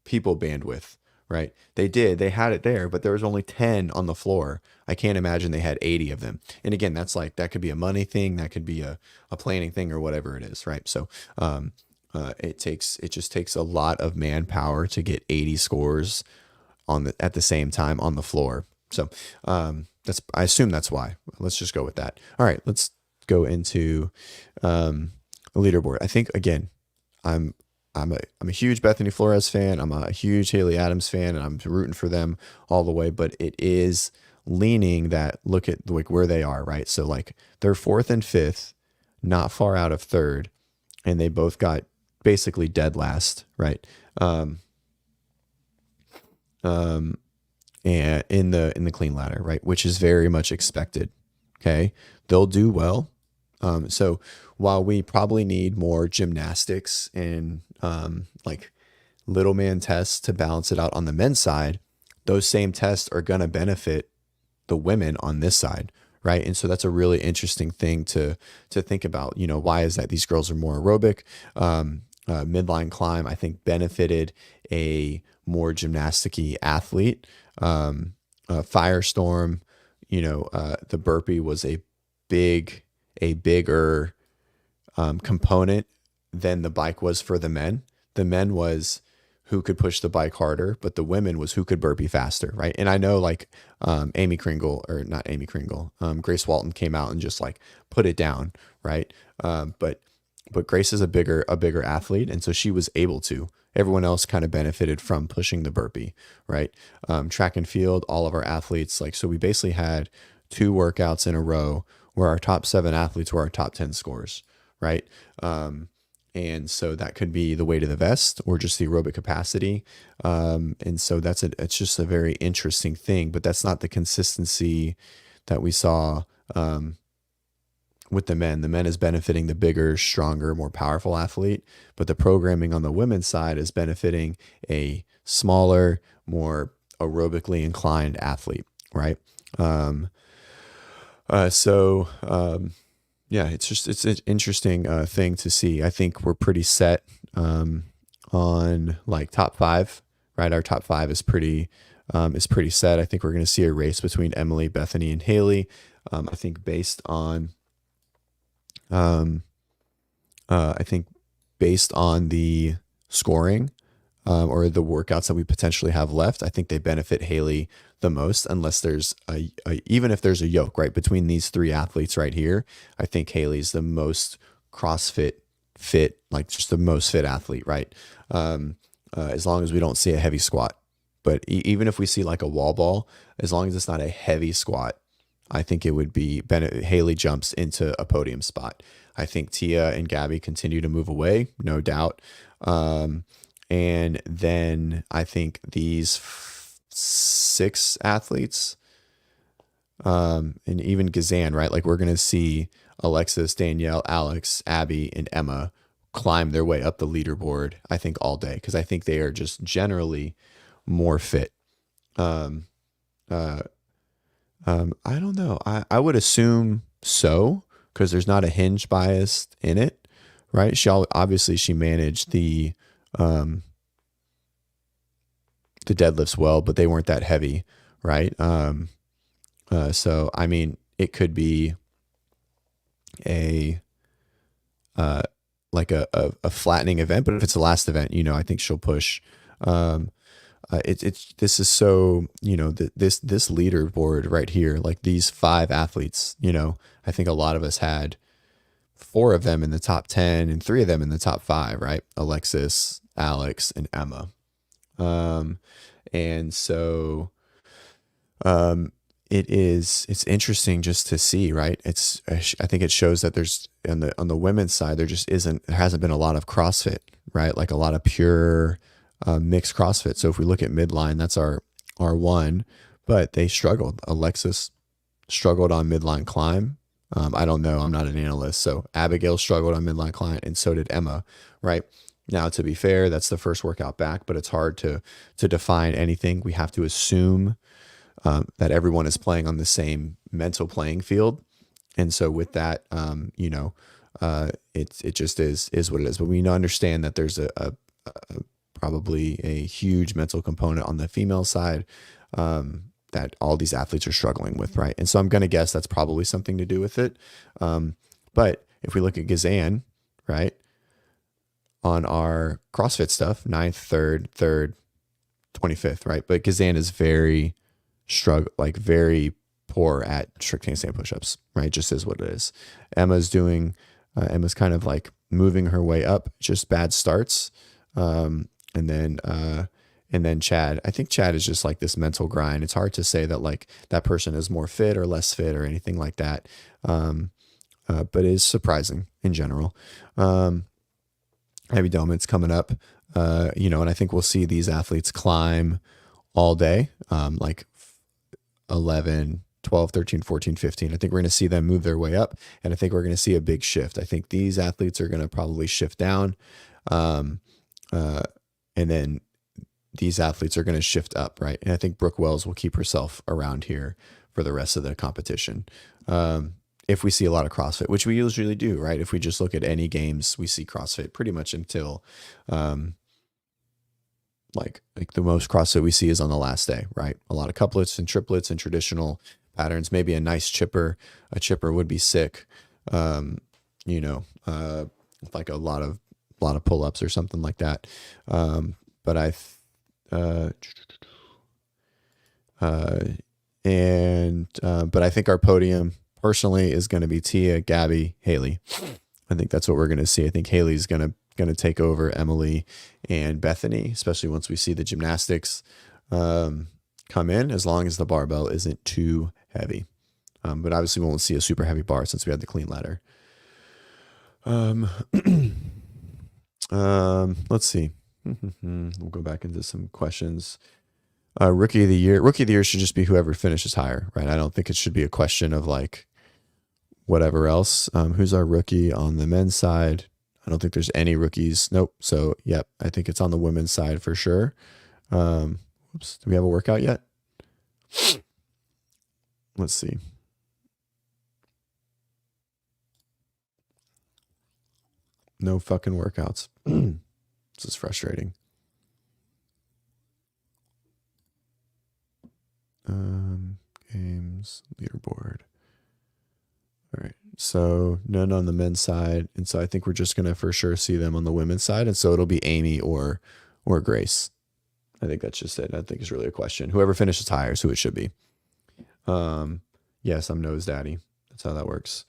people bandwidth, right? They had it there, but there was only 10 on the floor. I can't imagine they had 80 of them. And again, that could be a money thing, that could be a planning thing, or whatever it is, right? So, it just takes a lot of manpower to get 80 scores at the same time on the floor. So, I assume that's why. Let's just go with that. All right, let's go into, the leaderboard. I think, again, I'm a huge Bethany Flores fan. I'm a huge Haley Adams fan, and I'm rooting for them all the way. But it is leaning that, look at like where they are, right? So like they're 4th and 5th, not far out of 3rd, and they both got basically dead last, right? And in the clean ladder, right, which is very much expected. Okay, they'll do well. So while we probably need more gymnastics and like little man tests to balance it out on the men's side, those same tests are going to benefit the women on this side, right? And so that's a really interesting thing to think about. You know, why is that? These girls are more aerobic. Midline climb, I think, benefited a more gymnasticy athlete. Firestorm, the burpee was a bigger component than the bike was for the men. The men was who could push the bike harder, but the women was who could burpee faster, right? And I know like Amy Kringle, or not Amy Kringle, Grace Walton came out and just like put it down, right? But Grace is a bigger athlete, and so she was able to. Everyone else kind of benefited from pushing the burpee, right? Track and field, all of our athletes, like, so we basically had 2 workouts in a row where our top 7 athletes were our top 10 scores, right? And so that could be the weight of the vest or just the aerobic capacity. And so it's just a very interesting thing, but that's not the consistency that we saw with the men. The men is benefiting the bigger, stronger, more powerful athlete, but the programming on the women's side is benefiting a smaller, more aerobically inclined athlete, right? Yeah, it's an interesting thing to see. I think we're pretty set on like top 5, right? Our top 5 is pretty set. I think we're going to see a race between Emily, Bethany, and Haley. I think based on the scoring or the workouts that we potentially have left, I think they benefit Haley the most, unless there's even if there's a yoke right between these 3 athletes right here. I think Haley's the most CrossFit fit, like just the most fit athlete, right? As long as we don't see a heavy squat, but even if we see like a wall ball, as long as it's not a heavy squat, I think it would be Haley jumps into a podium spot. I think Tia and Gabby continue to move away, no doubt. And then I think these 6 athletes, and even Gazan, right? Like we're going to see Alexis, Danielle, Alex, Abby, and Emma climb their way up the leaderboard, I think, all day, because I think they are just generally more fit. I don't know. I would assume so, because there's not a hinge bias in it, right? She managed the deadlifts well, but they weren't that heavy, right? So I mean, it could be like a flattening event, but if it's the last event, I think she'll push. This is so, this leaderboard right here, like these 5 athletes, I think a lot of us had 4 of them in the top 10 and 3 of them in the top 5, right? Alexis, Alex, and Emma. And so, it's interesting just to see, right? I think it shows that there's on the women's side, there hasn't been a lot of CrossFit, right? Like a lot of pure, mixed CrossFit. So if we look at midline, that's our one, but they struggled. Alexis struggled on midline climb. I don't know. I'm not an analyst. So Abigail struggled on midline climb, and so did Emma, right? Now, to be fair, that's the first workout back, but it's hard to define anything. We have to assume that everyone is playing on the same mental playing field. And so with that, it just is what it is. But we understand that there's a probably a huge mental component on the female side that all these athletes are struggling with, right? And so I'm going to guess that's probably something to do with it. But if we look at Gazan, right, on our CrossFit stuff, 9th, 3rd, 25th, right? But Gazan is very very poor at strict handstand push-ups, right? Just is what it is. Emma's kind of like moving her way up, just bad starts. And then Chad, I think Chad is just like this mental grind. It's hard to say that like that person is more fit or less fit or anything like that. But it is surprising in general. Heavy Dominance coming up, and I think we'll see these athletes climb all day, like 11, 12, 13, 14, 15. I think we're going to see them move their way up, and I think we're going to see a big shift. I think these athletes are going to probably shift down, and then these athletes are going to shift up, right? And I think Brooke Wells will keep herself around here for the rest of the competition. If we see a lot of CrossFit, which we usually do, right? If we just look at any games, we see CrossFit pretty much until, like the most CrossFit we see is on the last day, right? A lot of couplets and triplets and traditional, patterns. Maybe a nice chipper. A chipper would be sick. You know, like a lot of pull-ups or something like that. But I think our podium personally is going to be Tia, Gabby, Haley. I think that's what we're going to see. I think Haley's going to take over Emily and Bethany, especially once we see the gymnastics come in, as long as the barbell isn't too heavy. But obviously we won't see a super heavy bar since we had the clean ladder. Let's see. We'll go back into some questions. Rookie of the year should just be whoever finishes higher, right? I don't think it should be a question of like whatever else. Who's our rookie on the men's side? I don't think there's any rookies. Nope. So, yep. I think it's on the women's side for sure. Oops. Do we have a workout yet? Let's see. No fucking workouts. This is frustrating. Games, leaderboard. All right. So none on the men's side. And so I think we're just going to for sure see them on the women's side. And so it'll be Amy or Grace. I think that's just it. I think it's really a question. Whoever finishes higher is who it should be. Yes, I'm Nose Daddy. That's how that works.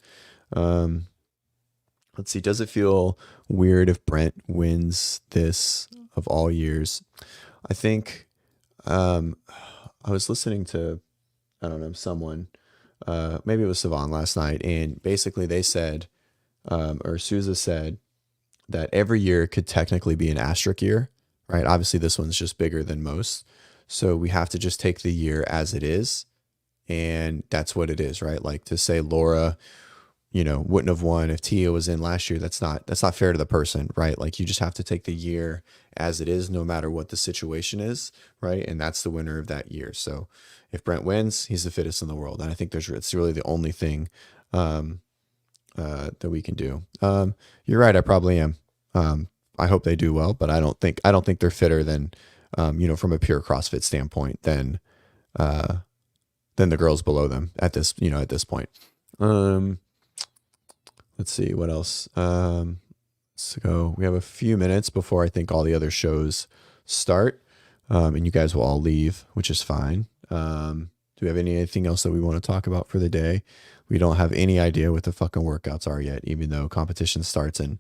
Let's see. Does it feel weird if Brent wins this of all years? I think I was listening to, I don't know, someone, maybe it was Savon last night, and basically they said, or Souza said, that every year could technically be an asterisk year, right? Obviously, this one's just bigger than most. So we have to just take the year as it is. And that's what it is, right? Like to say Laura, wouldn't have won if Tia was in last year. That's not fair to the person, right? Like you just have to take the year as it is, no matter what the situation is, right? And that's the winner of that year. So if Brent wins, he's the fittest in the world. And I think it's really the only thing that we can do. You're right. I probably am. I hope they do well, but I don't think they're fitter than, from a pure CrossFit standpoint than the girls below them at this point. Let's see what else. Let's go. We have a few minutes before I think all the other shows start, and you guys will all leave, which is fine. Do we have anything else that we want to talk about for the day? We don't have any idea what the fucking workouts are yet, even though competition starts in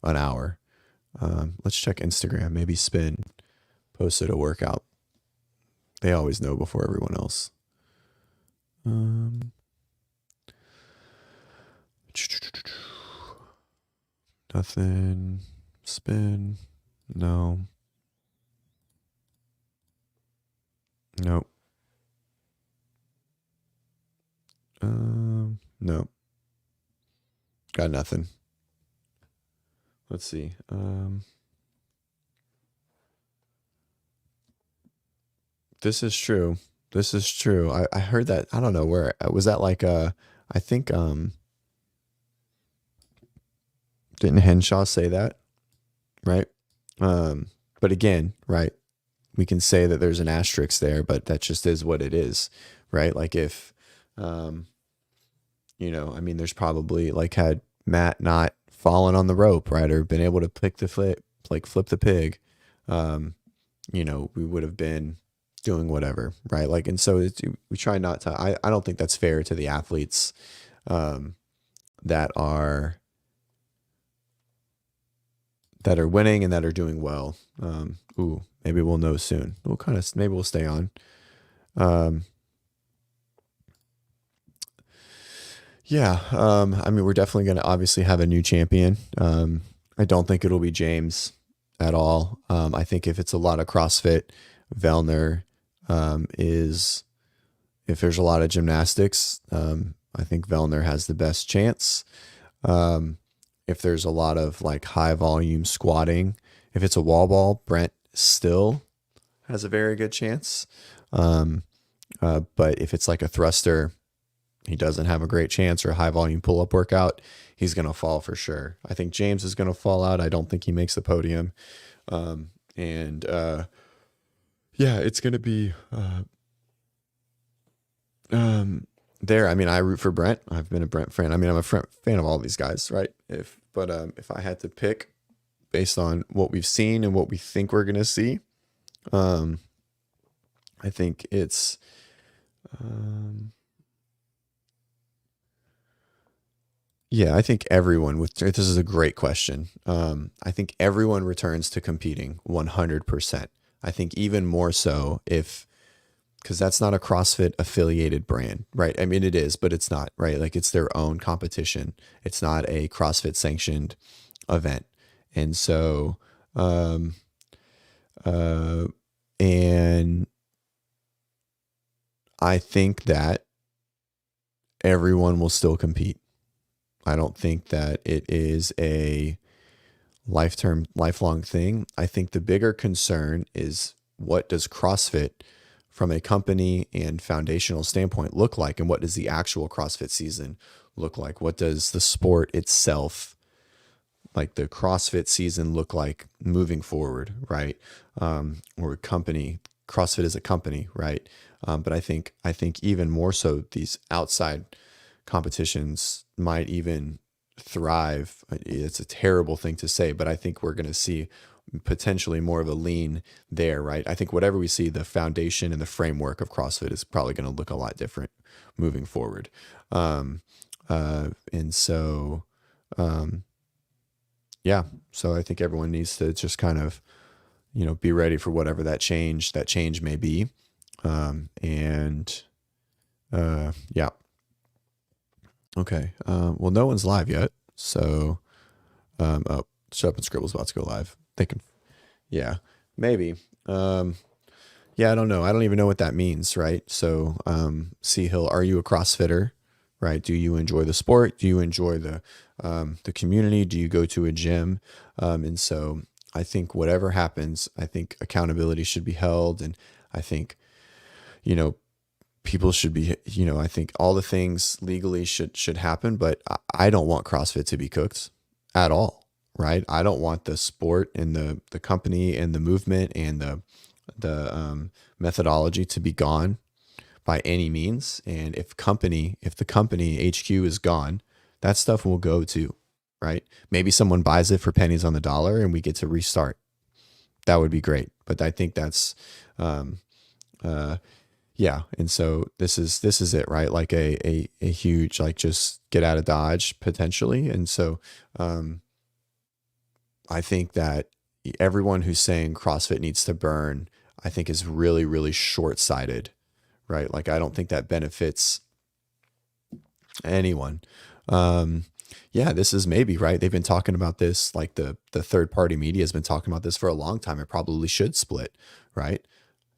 an hour. Let's check Instagram. Maybe Spin posted a workout. They always know before everyone else. Nothing. Spin. No. Nope. No. Got nothing. Let's see. This is true. I heard that. I don't know where was that. Like I think didn't Henshaw say that, right? But again, right, we can say that there's an asterisk there, but that just is what it is, right? Like if there's probably, like, had Matt not fallen on the rope, right, or been able to flip the pig, we would have been doing whatever, right? Like, and so we try not to. I don't think that's fair to the athletes that are winning and that are doing well. Maybe we'll know soon. Maybe we'll stay on. We're definitely going to obviously have a new champion. I don't think it'll be James at all. I think if it's a lot of CrossFit, Vellner is, if there's a lot of gymnastics, I think Vellner has the best chance. If there's a lot of like high volume squatting, if it's a wall ball, Brent still has a very good chance. But if it's like a thruster, he doesn't have a great chance, or a high volume pull up workout, he's going to fall for sure. I think James is going to fall out. I don't think he makes the podium. It's going to be, there, I mean, I root for Brent. I've been a Brent fan. I mean, I'm a fan of all these guys, right? If I had to pick based on what we've seen and what we think we're gonna see, um, I think it's, um, yeah, I think everyone with this is a great question. I think everyone returns to competing 100%. I think even more so if because that's not a CrossFit affiliated brand, right? I mean, it is, but it's not, right? Like it's their own competition. It's not a CrossFit sanctioned event. And so, um, uh, and I think that everyone will still compete. I don't think that it is a lifelong thing. I think the bigger concern is what does CrossFit from a company and foundational standpoint look like? And what does the actual CrossFit season look like? What does the sport itself, like the CrossFit season, look like moving forward, right? Or a company, CrossFit is a company, right? But I think even more so, these outside competitions might even thrive. It's a terrible thing to say, but I think we're going to see potentially more of a lean there, right? I think whatever we see, the foundation and the framework of CrossFit is probably going to look a lot different moving forward. And so, yeah, so I think everyone needs to just kind of, be ready for whatever that change may be. Yeah. Okay. Well, no one's live yet. So, oh, Shut Up and Scribble's about to go live. They can, yeah, maybe. Yeah, I don't know. I don't even know what that means, right? So, C Hill, are you a CrossFitter? Right? Do you enjoy the sport? Do you enjoy the community? Do you go to a gym? And so, I think whatever happens, I think accountability should be held, and I think, people should be, I think all the things legally should happen, but I don't want CrossFit to be cooked at all, right? I don't want the sport and the company and the movement and the methodology to be gone by any means. And if the company HQ is gone, that stuff will go too, right? Maybe someone buys it for pennies on the dollar and we get to restart. That would be great. But I think that's, yeah. And so this is it, right? Like a huge, like just get out of Dodge potentially. And so, I think that everyone who's saying CrossFit needs to burn, I think is really, really short-sighted, right? Like, I don't think that benefits anyone. Yeah, this is maybe, right? They've been talking about this, like the third-party media has been talking about this for a long time. It probably should split, right?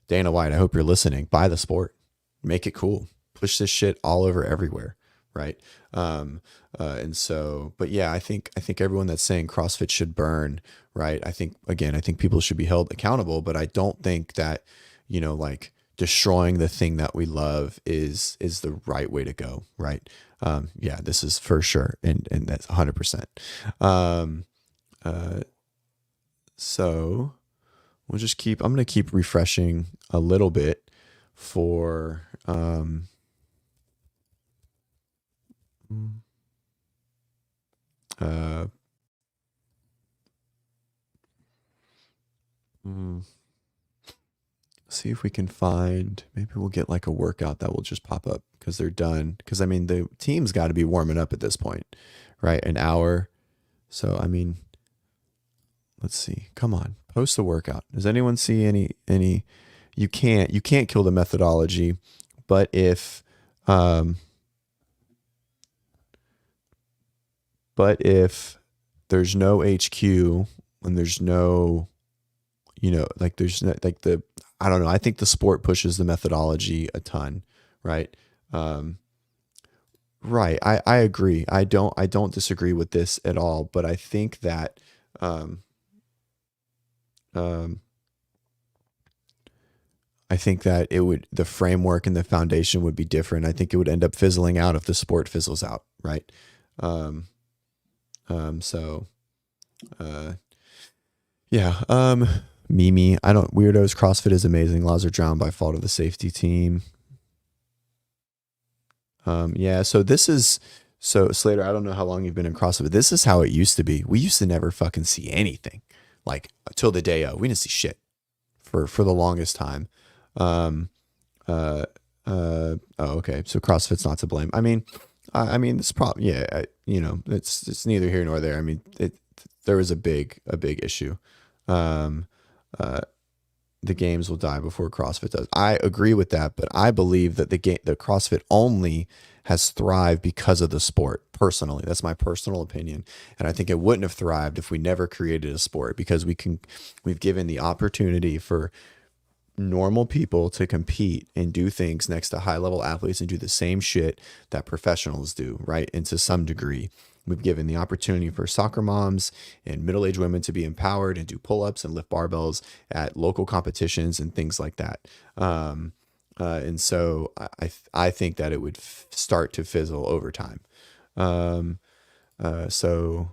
Dana White, I hope you're listening. Buy the sport. Make it cool. Push this shit all over everywhere, right? And so, but yeah, I think everyone that's saying CrossFit should burn, right? I think people should be held accountable, but I don't think that, like destroying the thing that we love is the right way to go, right? Yeah, this is for sure, and that's 100%. So I'm going to keep refreshing a little bit for, see if we can find, maybe we'll get like a workout that will just pop up because they're done. Because I mean, the team's got to be warming up at this point, right? An hour. So, I mean, let's see. Come on, post the workout. Does anyone see any, you can't kill the methodology, but if there's no HQ and there's no, like there's no, like I don't know. I think the sport pushes the methodology a ton, right? Right. I agree. I don't disagree with this at all, but I think that, I think that the framework and the foundation would be different. I think it would end up fizzling out if the sport fizzles out, right? So, yeah. Mimi, weirdos, CrossFit is amazing. Laws are drowned by fault of the safety team. Yeah. So Slater, I don't know how long you've been in CrossFit, but this is how it used to be. We used to never fucking see anything, like till the day of. We didn't see shit for the longest time. Um, okay. So CrossFit's not to blame. I mean, this problem, yeah, it's neither here nor there. I mean, there was a big issue. Um, uh, the games will die before CrossFit does. I agree with that, but I believe that the CrossFit only has thrived because of the sport. Personally, that's my personal opinion, and I think it wouldn't have thrived if we never created a sport, because we've given the opportunity for normal people to compete and do things next to high level athletes and do the same shit that professionals do, right? And to some degree, we've given the opportunity for soccer moms and middle-aged women to be empowered and do pull-ups and lift barbells at local competitions and things like that. And so I think that it would start to fizzle over time. So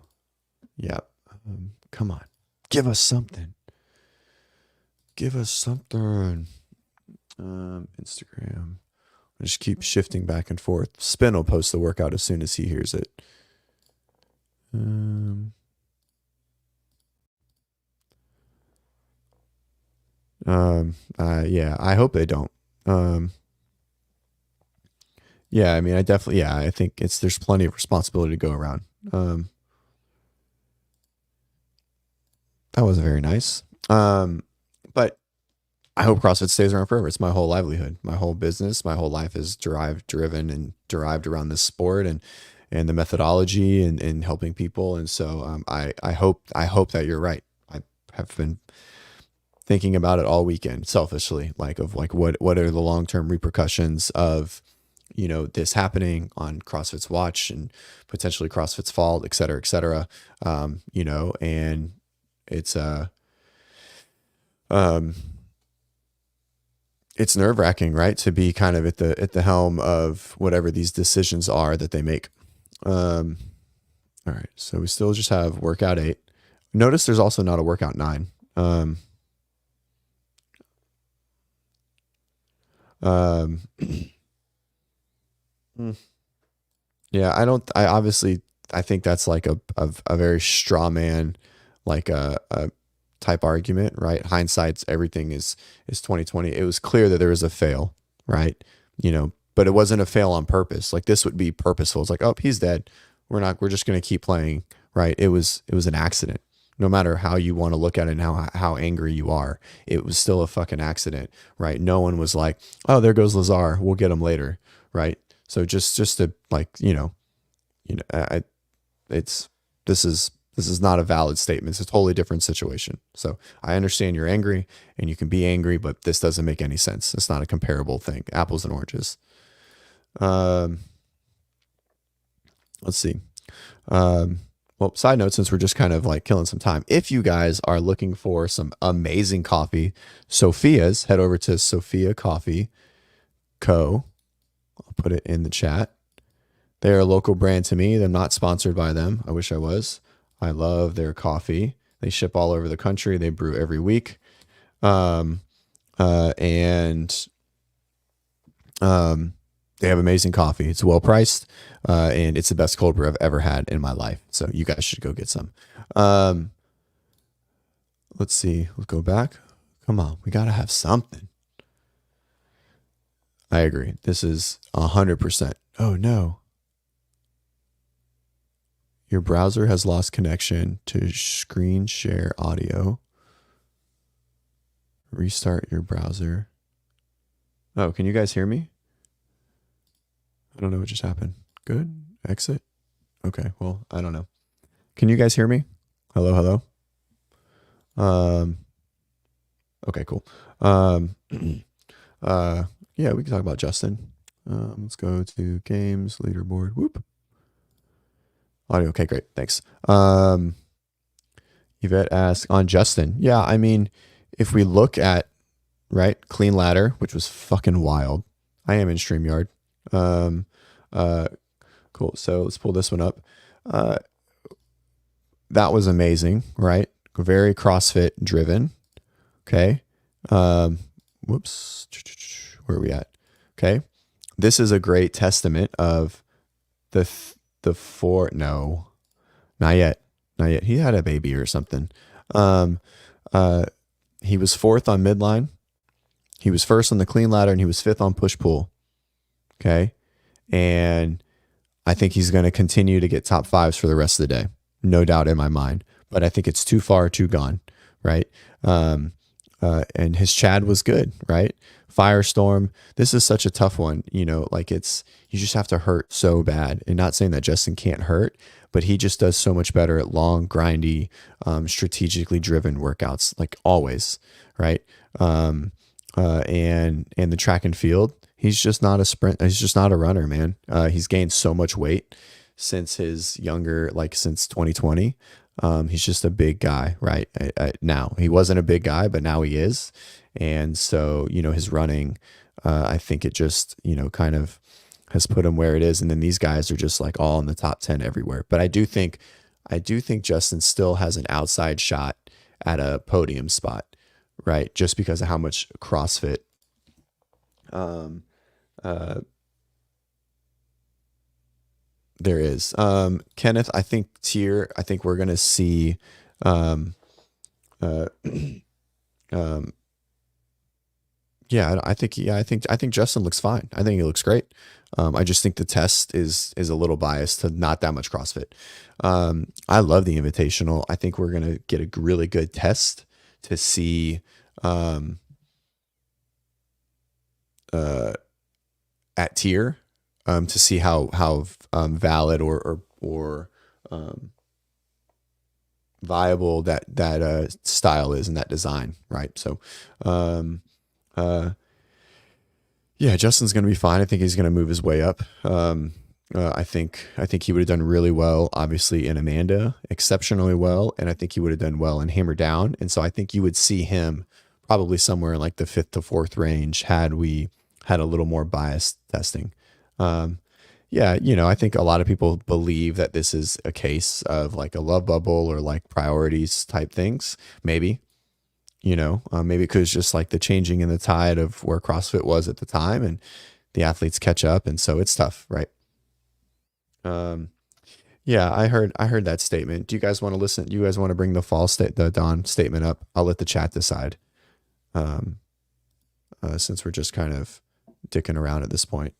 yeah, come on, give us something. Give us something. Instagram. I just keep shifting back and forth. Spin will post the workout as soon as he hears it. Yeah, I hope they don't. Yeah, I mean, I think there's plenty of responsibility to go around. That wasn't very nice. But I hope CrossFit stays around forever. It's my whole livelihood, my whole business, my whole life is derived around this sport and the methodology and helping people. And so I hope that you're right. I have been thinking about it all weekend, selfishly, what are the long-term repercussions of, this happening on CrossFit's watch and potentially CrossFit's fault, et cetera, and it's nerve-wracking, right? To be kind of at the helm of whatever these decisions are that they make. All right. So we still just have workout 8. Notice there's also not a workout 9. Yeah, I think that's like a very straw man, like a type argument, right? Hindsight's everything is 2020. It was clear that there was a fail, right? But it wasn't a fail on purpose. Like, this would be purposeful. It's like, oh, he's dead. We're just going to keep playing, right? It was an accident. No matter how you want to look at it and how angry you are, it was still a fucking accident, right? No one was like, oh, there goes Lazar, we'll get him later, right? So just to, like, this is not a valid statement. It's a totally different situation. So I understand you're angry and you can be angry, but this doesn't make any sense. It's not a comparable thing. Apples and oranges. Let's see. Well, side note, since we're just kind of like killing some time, if you guys are looking for some amazing coffee, Sophia's, head over to Sophia Coffee Co. I'll put it in the chat. They're a local brand to me. They're not sponsored by them. I wish I was. I love their coffee. They ship all over the country. They brew every week. They have amazing coffee. It's well priced, and it's the best cold brew I've ever had in my life. So you guys should go get some. Let's see. Let's go back. Come on. We got to have something. I agree. This is 100%. Oh, no. Your browser has lost connection to screen share audio. Restart your browser. Oh, can you guys hear me? I don't know what just happened. Good. Exit. Okay. Well, I don't know. Can you guys hear me? Hello. Okay, cool. Yeah, we can talk about Justin. Let's go to games, leaderboard. Whoop. Audio. Okay, great. Thanks. Yvette asks on Justin. Yeah, I mean, if we look at, right, clean ladder, which was fucking wild. I am in StreamYard. Cool. So let's pull this one up. That was amazing, right? Very CrossFit driven. Okay. Whoops. Where are we at? Okay. this is a great testament of the four. No, not yet, not yet. He had a baby or something. Um, uh, he was fourth on midline. He was first on the clean ladder, and he was fifth on push pull. Okay, and I think he's going to continue to get top fives for the rest of the day, no doubt in my mind. But I think it's too far, too gone, right? And his Chad was good, right? Firestorm. This is such a tough one, like you just have to hurt so bad. And not saying that Justin can't hurt, but he just does so much better at long, grindy, strategically driven workouts, like always, right? And the track and field, he's just not a sprint. He's just not a runner, man. He's gained so much weight since his younger, like since 2020. He's just a big guy, right? Now he wasn't a big guy, but now he is. And so, his running, I think it just, kind of has put him where it is. And then these guys are just like all in the top 10 everywhere. But I do think Justin still has an outside shot at a podium spot, right? Just because of how much CrossFit, there is. Kenneth, I think we're going to see, uh, um, I think Justin looks fine. I think he looks great. I just think the test is a little biased to not that much CrossFit. I love the Invitational. I think we're going to get a really good test to see, at tier, to see how valid or viable that style is and that design, right? So, Justin's going to be fine. I think he's going to move his way up. I think he would have done really well, obviously in Amanda, exceptionally well, and I think he would have done well in Hammer Down. And so I think you would see him probably somewhere in like the 5th to 4th range had we had a little more biased testing. I think a lot of people believe that this is a case of like a love bubble or like priorities type things. Maybe, maybe because just like the changing in the tide of where CrossFit was at the time and the athletes catch up. And so it's tough, right? I heard that statement. Do you guys want to listen? Do you guys want to bring the Don statement up? I'll let the chat decide. Since we're just kind of dicking around at this point.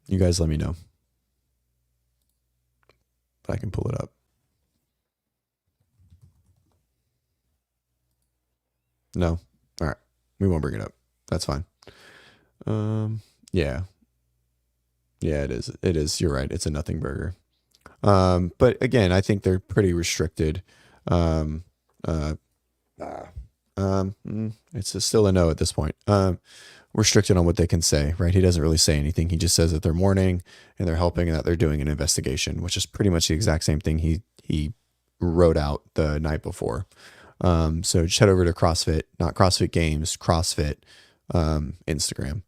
You guys let me know. But I can pull it up. No. All right. We won't bring it up. That's fine. Yeah. Yeah, it is. It is. You're right. It's a nothing burger. But again, I think they're pretty restricted. It's still a no at this point. Restricted on what they can say, right? He doesn't really say anything. He just says that they're mourning and they're helping and that they're doing an investigation, which is pretty much the exact same thing he wrote out the night before. So just head over to CrossFit, not CrossFit Games, CrossFit, Instagram.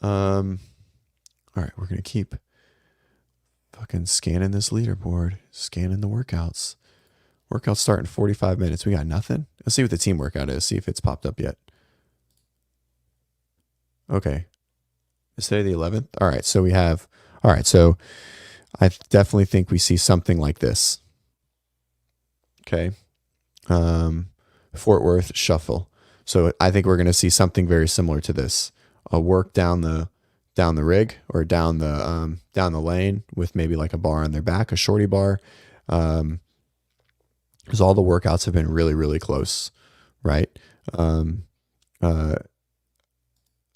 All right, we're going to keep fucking scanning this leaderboard, scanning the workouts. Workouts start in 45 minutes. We got nothing. Let's see what the team workout is. See if it's popped up yet. Okay. Is today the 11th? All right. So so I definitely think we see something like this. Okay. Fort Worth shuffle. So I think we're going to see something very similar to this. A work down the rig or down the lane with maybe like a bar on their back, a shorty bar. Because all the workouts have been really, really close, right?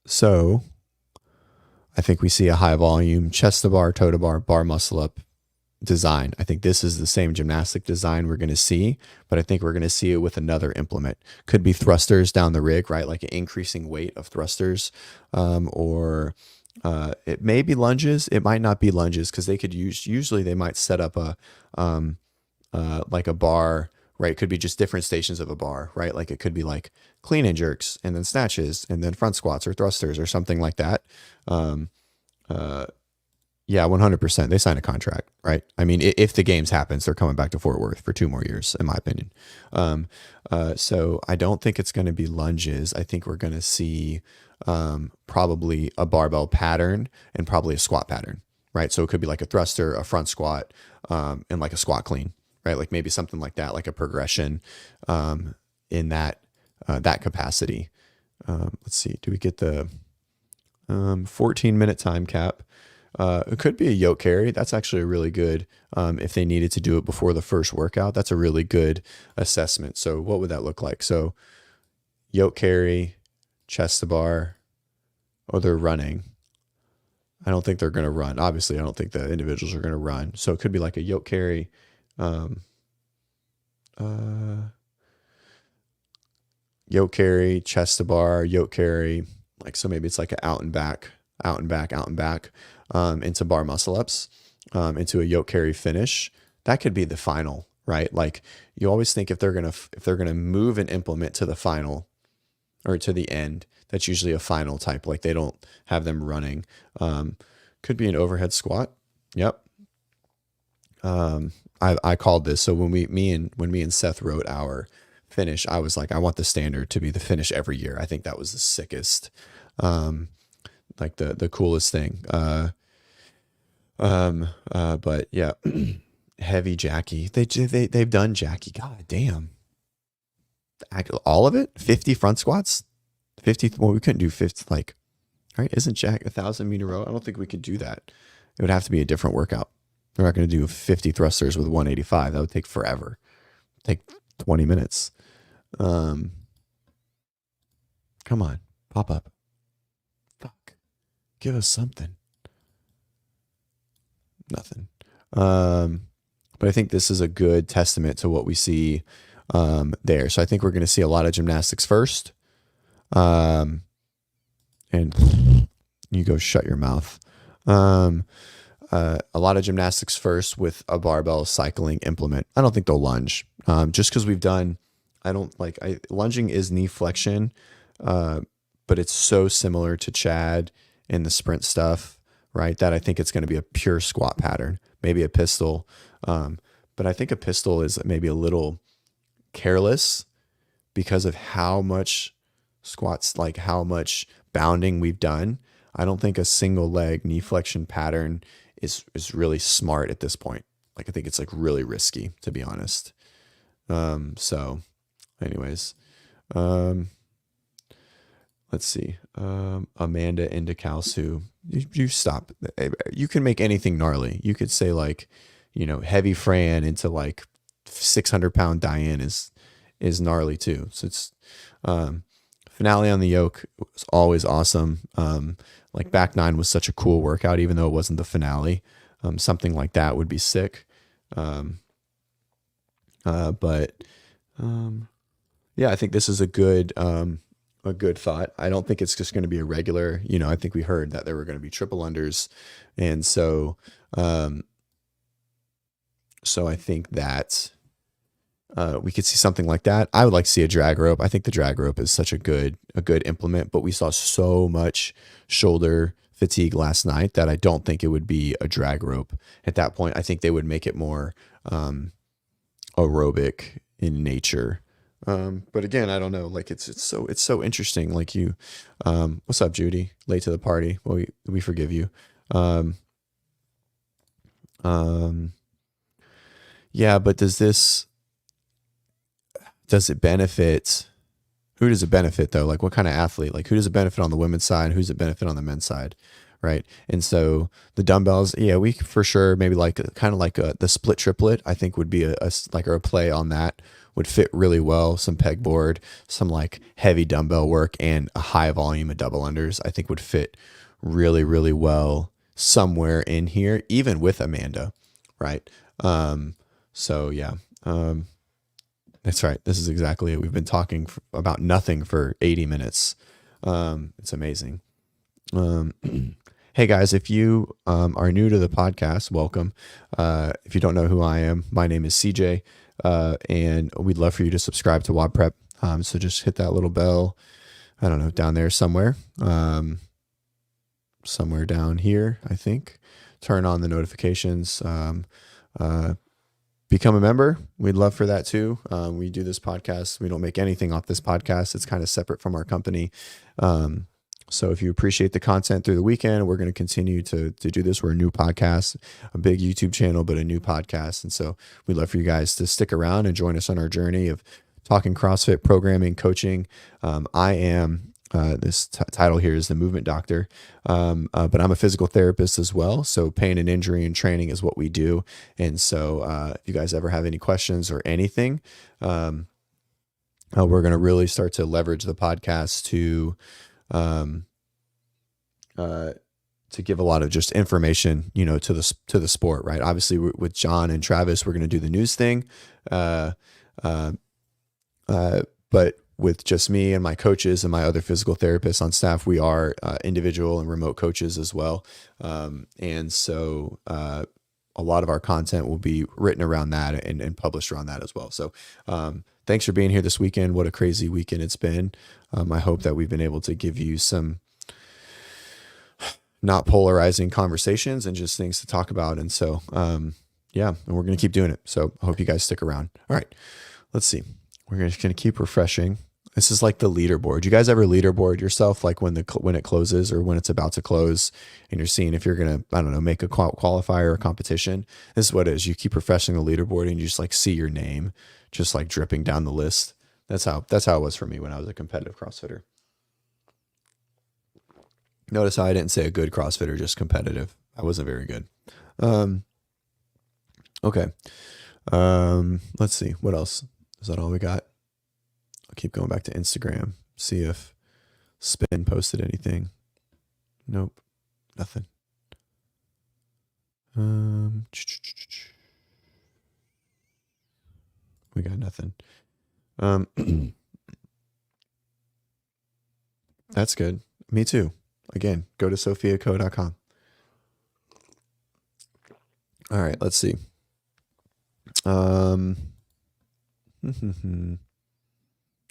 So I think we see a high volume chest to bar, toe to bar muscle up design. I think this is the same gymnastic design we're going to see, but I think we're going to see it with another implement. Could be thrusters down the rig, right? Like an increasing weight of thrusters, or it may be lunges. It might not be lunges because they could usually they might set up a like a bar, right? It could be just different stations of a bar, right? Like it could be like clean and jerks and then snatches and then front squats or thrusters or something like that. Yeah, 100%. They signed a contract, right? I mean, if the games happens, they're coming back to Fort Worth for 2 more years, in my opinion. So I don't think it's going to be lunges. I think we're going to see probably a barbell pattern and probably a squat pattern, right? So it could be like a thruster, a front squat, and like a squat clean, right? Like maybe something like that, like a progression in that capacity. Let's see. Do we get the 14-minute time cap? It could be a yoke carry. That's actually a really good, if they needed to do it before the first workout, that's a really good assessment. So what would that look like? So yoke carry, chest to bar, or they're running. I don't think they're going to run. Obviously, I don't think the individuals are going to run. So it could be like a yoke carry, yoke carry, chest to bar, yoke carry. Like, so maybe it's like an out and back, into bar muscle ups, into a yoke carry finish. That could be the final, right? Like you always think if they're gonna move an implement to the final or to the end, that's usually a final type. Like they don't have them running. Could be an overhead squat. Yep. I called this. So when me and Seth wrote our finish, I was like, I want the standard to be the finish every year. I think that was the sickest, like the coolest thing. But yeah, heavy Jackie. They've done Jackie. God damn. All of it? 50 front squats? 50. Well, we couldn't do 50. Like, right? Isn't Jack 1,000-meter row? I don't think we could do that. It would have to be a different workout. We're not going to do 50 thrusters with 185. That would take forever. Take 20 minutes. Come on, pop up. Fuck. Give us something. Nothing. But I think this is a good testament to what we see there. So I think we're going to see a lot of gymnastics first. And you go shut your mouth. A lot of gymnastics first with a barbell cycling implement. I don't think they'll lunge. Just because we've done, lunging is knee flexion, but it's so similar to Chad and the sprint stuff, right? That I think it's going to be a pure squat pattern, maybe a pistol. But I think a pistol is maybe a little careless because of how much squats, like how much bounding we've done. I don't think a single leg knee flexion pattern is really smart at this point. Like I think it's like really risky, to be honest. So anyways, let's see. Amanda Indicalsu, you stop. You can make anything gnarly. You could say like, heavy Fran into like 600-pound Diane is gnarly too. So it's, finale on the yoke was always awesome. Like back nine was such a cool workout, even though it wasn't the finale. Something like that would be sick. But yeah, I think this is a good thought. I don't think it's just going to be a regular, I think we heard that there were going to be triple unders. And so I think that we could see something like that. I would like to see a drag rope. I think the drag rope is such a good implement, but we saw so much shoulder fatigue last night that I don't think it would be a drag rope at that point. I think they would make it more aerobic in nature. But again, I don't know. Like it's so interesting. Like what's up, Judy? Late to the party. Well, we forgive you. Yeah, but does it benefit? Who does it benefit though? Like what kind of athlete? Like who does it benefit on the women's side? Who's it benefit on the men's side? Right. And so the dumbbells, yeah, we for sure, maybe like kind of like the split triplet, I think would be a play on that would fit really well. Some pegboard, some like heavy dumbbell work and a high volume of double unders, I think would fit really, really well somewhere in here, even with Amanda. Right. So yeah, that's right. This is exactly it. We've been talking about nothing for 80 minutes. It's amazing. Hey guys, if you are new to the podcast, welcome. If you don't know who I am, my name is CJ, and we'd love for you to subscribe to WOD Prep. So just hit that little bell. I don't know, down there somewhere, somewhere down here, I think. turn on the notifications. Become a member. We'd love for that too. We do this podcast. We don't make anything off this podcast. It's kind of separate from our company. So if you appreciate the content through the weekend, we're going to continue to do this. We're a new podcast, a big YouTube channel, but a new podcast. And so we'd love for you guys to stick around and join us on our journey of talking CrossFit, programming, coaching. I am this title here is the movement doctor, but I'm a physical therapist as well. So pain and injury and training is what we do. And so if you guys ever have any questions or anything, we're going to really start to leverage the podcast to give a lot of just information, to the sport, right? Obviously with John and Travis, we're going to do the news thing. But with just me and my coaches and my other physical therapists on staff, we are individual and remote coaches as well. And so a lot of our content will be written around that and published around that as well. So thanks for being here this weekend. What a crazy weekend it's been. I hope that we've been able to give you some not polarizing conversations and just things to talk about. And so, yeah, and we're going to keep doing it. So I hope you guys stick around. All right, let's see. We're just going to keep refreshing. This is like the leaderboard. You guys ever leaderboard yourself, like when it closes or when it's about to close, and you're seeing if you're going to, I don't know, make a qualifier or competition? This is what it is. You keep refreshing the leaderboard and you just like see your name just like dripping down the list. That's how it was for me when I was a competitive CrossFitter. Notice how I didn't say a good CrossFitter, just competitive. I wasn't very good. Okay. Let's see. What else? Is that all we got? I'll keep going back to Instagram, see if Spin posted anything. Nope, nothing. We got nothing. That's good. Me too. Again, go to sophiaco.com. All right, let's see.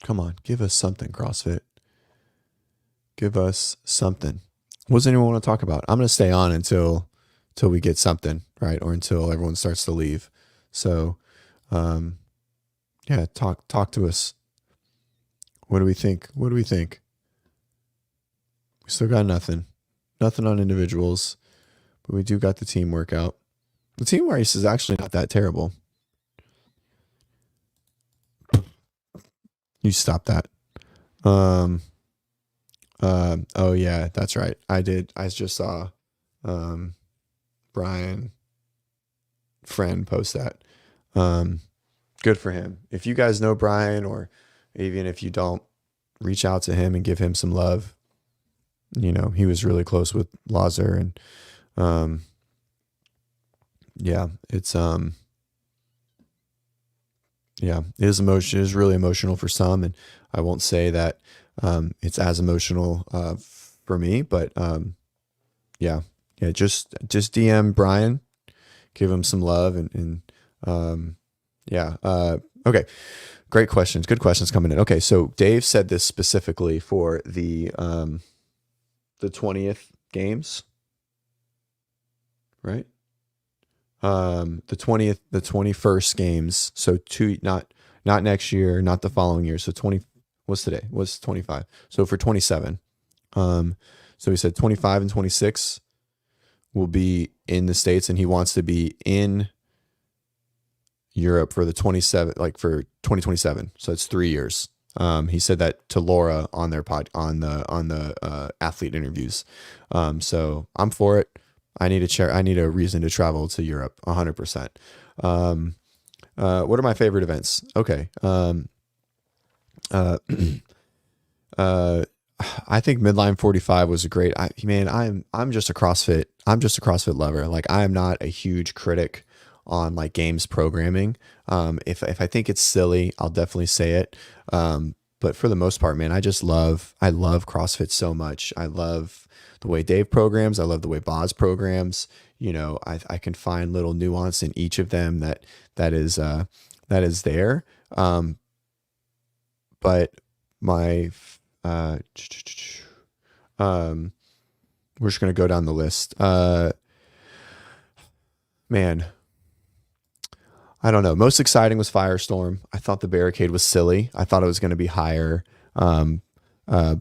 Come on, give us something, CrossFit. Give us something. What does anyone want to talk about? I'm going to stay on until we get something, right? Or until everyone starts to leave. So, yeah, talk to us. What do we think? We still got nothing on individuals, but we do got the team workout. The team race is actually not that terrible. You stop that. Oh yeah, that's right. I just saw Brian friend post that. Good for him. If you guys know Brian, or even if you don't, reach out to him and give him some love. He was really close with Lazar, and yeah, it's yeah, it is emotion. It is really emotional for some, and I won't say that it's as emotional for me, but yeah. Just DM Brian, give him some love, and yeah. Okay, great questions. Good questions coming in. Okay, so Dave said this specifically for the 20th games, right? The 21st games. So not next year, not the following year. So 20, what's today? What's 25? So for 27. So he said 25 and 26 will be in the States, and he wants to be in Europe for the 27, like for 2027. So it's 3 years. He said that to Laura on their on the athlete interviews. So I'm for it. I need a reason to travel to Europe 100%. What are my favorite events? Okay. I think Midline 45 was a great, I'm just a CrossFit lover. Like, I am not a huge critic on like games programming. If I think it's silly, I'll definitely say it. But for the most part, man, I love CrossFit so much. I love the way Dave programs. I love the way Boz programs. I can find little nuance in each of them that is there. But my, we're just going to go down the list. Man, I don't know. Most exciting was Firestorm. I thought the barricade was silly. I thought it was going to be higher. Um, uh,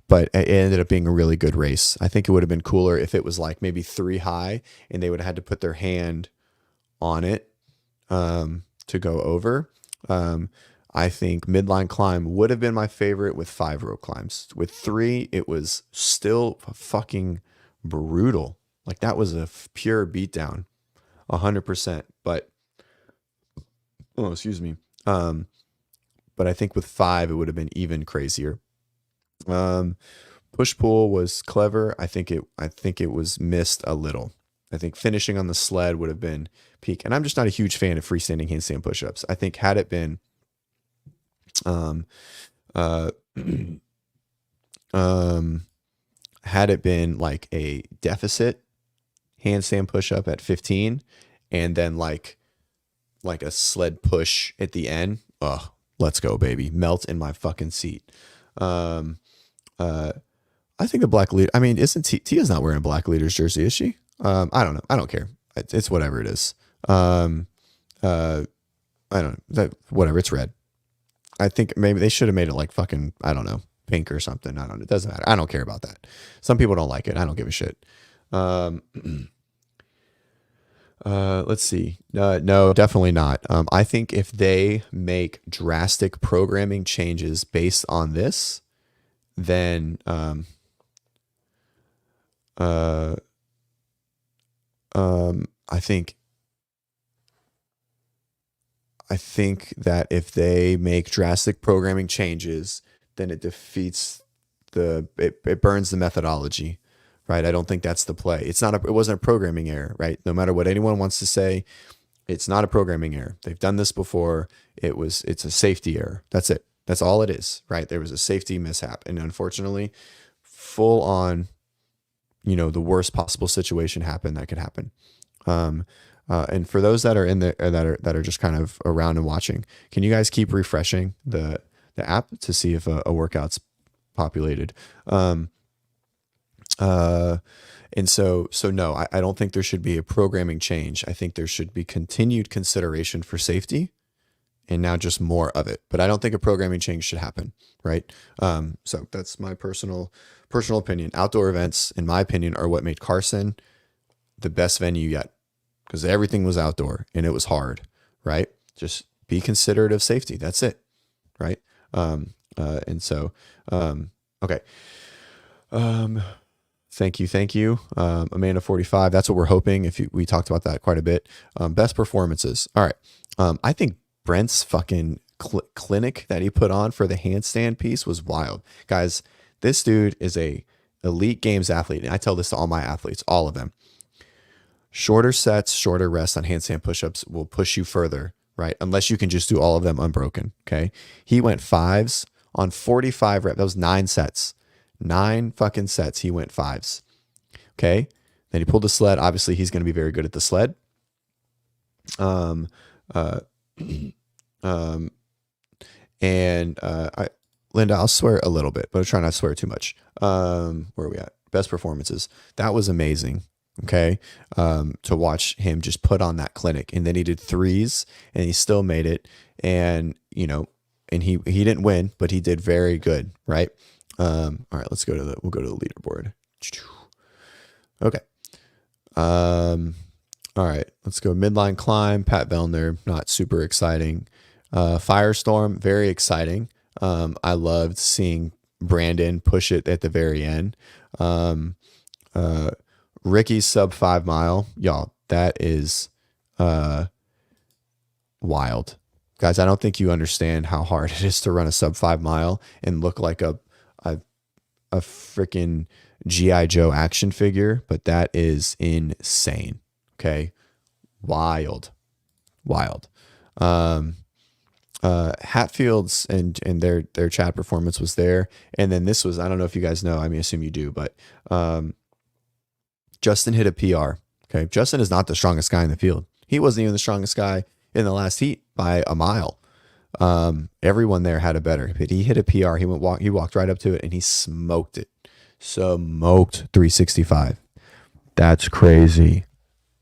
but it ended up being a really good race. I think it would have been cooler if it was like maybe 3 high and they would have had to put their hand on it to go over. I think midline climb would have been my favorite with 5 rope climbs. With 3, it was still fucking brutal. Like that was a pure beatdown, 100%. But oh, excuse me. But I think with 5, it would have been even crazier. Push pull was clever. I think it was missed a little. I think finishing on the sled would have been peak. And I'm just not a huge fan of freestanding handstand push-ups. I think had it been had it been like a deficit handstand push-up at 15 and then like a sled push at the end, oh, let's go, baby. Melt in my fucking seat. I think the black leader, I mean, isn't Tia's not wearing a black leader's jersey, is she? I don't know. I don't care. It's whatever it is. I don't know. Whatever. It's red. I think maybe they should have made it like fucking, I don't know, pink or something. I don't know. It doesn't matter. I don't care about that. Some people don't like it. I don't give a shit. Let's see. No, definitely not. I think if they make drastic programming changes based on this, then I think that if they make drastic programming changes, then it defeats it burns the methodology, right? I don't think that's the play. It wasn't a programming error, right? No matter what anyone wants to say, it's not a programming error. They've done this before. It's a safety error. That's it. That's all it is, right? There was a safety mishap, and unfortunately, full on, the worst possible situation happened that could happen. And for those that are in that are just kind of around and watching, can you guys keep refreshing the app to see if a workout's populated? And so no, I don't think there should be a programming change. I think there should be continued consideration for safety and now just more of it. But I don't think a programming change should happen, right? So that's my personal opinion. Outdoor events, in my opinion, are what made Carson the best venue yet, because everything was outdoor and it was hard, right? Just be considerate of safety. That's it, right? And so, okay. Thank you. Amanda 45. That's what we're hoping. We talked about that quite a bit. Best performances. All right. I think Brent's fucking clinic that he put on for the handstand piece was wild. Guys, this dude is a elite games athlete. And I tell this to all my athletes, all of them. Shorter sets, shorter rests on handstand push-ups will push you further, right? Unless you can just do all of them unbroken, okay? He went 5s on 45 reps. That was 9 sets. 9 fucking sets, he went 5s, okay? Then he pulled the sled. Obviously, he's going to be very good at the sled. Linda, I'll swear a little bit, but I'm trying not to swear too much. Where are we at? Best performances. That was amazing. Okay. To watch him just put on that clinic, and then he did 3s and he still made it. And, and he didn't win, but he did very good. Right. All right, we'll go to the leaderboard. Okay. All right, let's go midline climb. Pat Vellner, not super exciting. Firestorm, very exciting. I loved seeing Brandon push it at the very end. Ricky's sub 5 mile, y'all, that is wild. Guys, I don't think you understand how hard it is to run a sub 5 mile and look like a freaking G.I. Joe action figure, but that is insane. Okay. Wild. Hatfield's and their chat performance was there. And then this was, I don't know if you guys know, I mean, I assume you do, but Justin hit a PR. Okay. Justin is not the strongest guy in the field. He wasn't even the strongest guy in the last heat by a mile. Everyone there had a better, but he hit a PR. He walked right up to it and he smoked it. Smoked 365. That's crazy.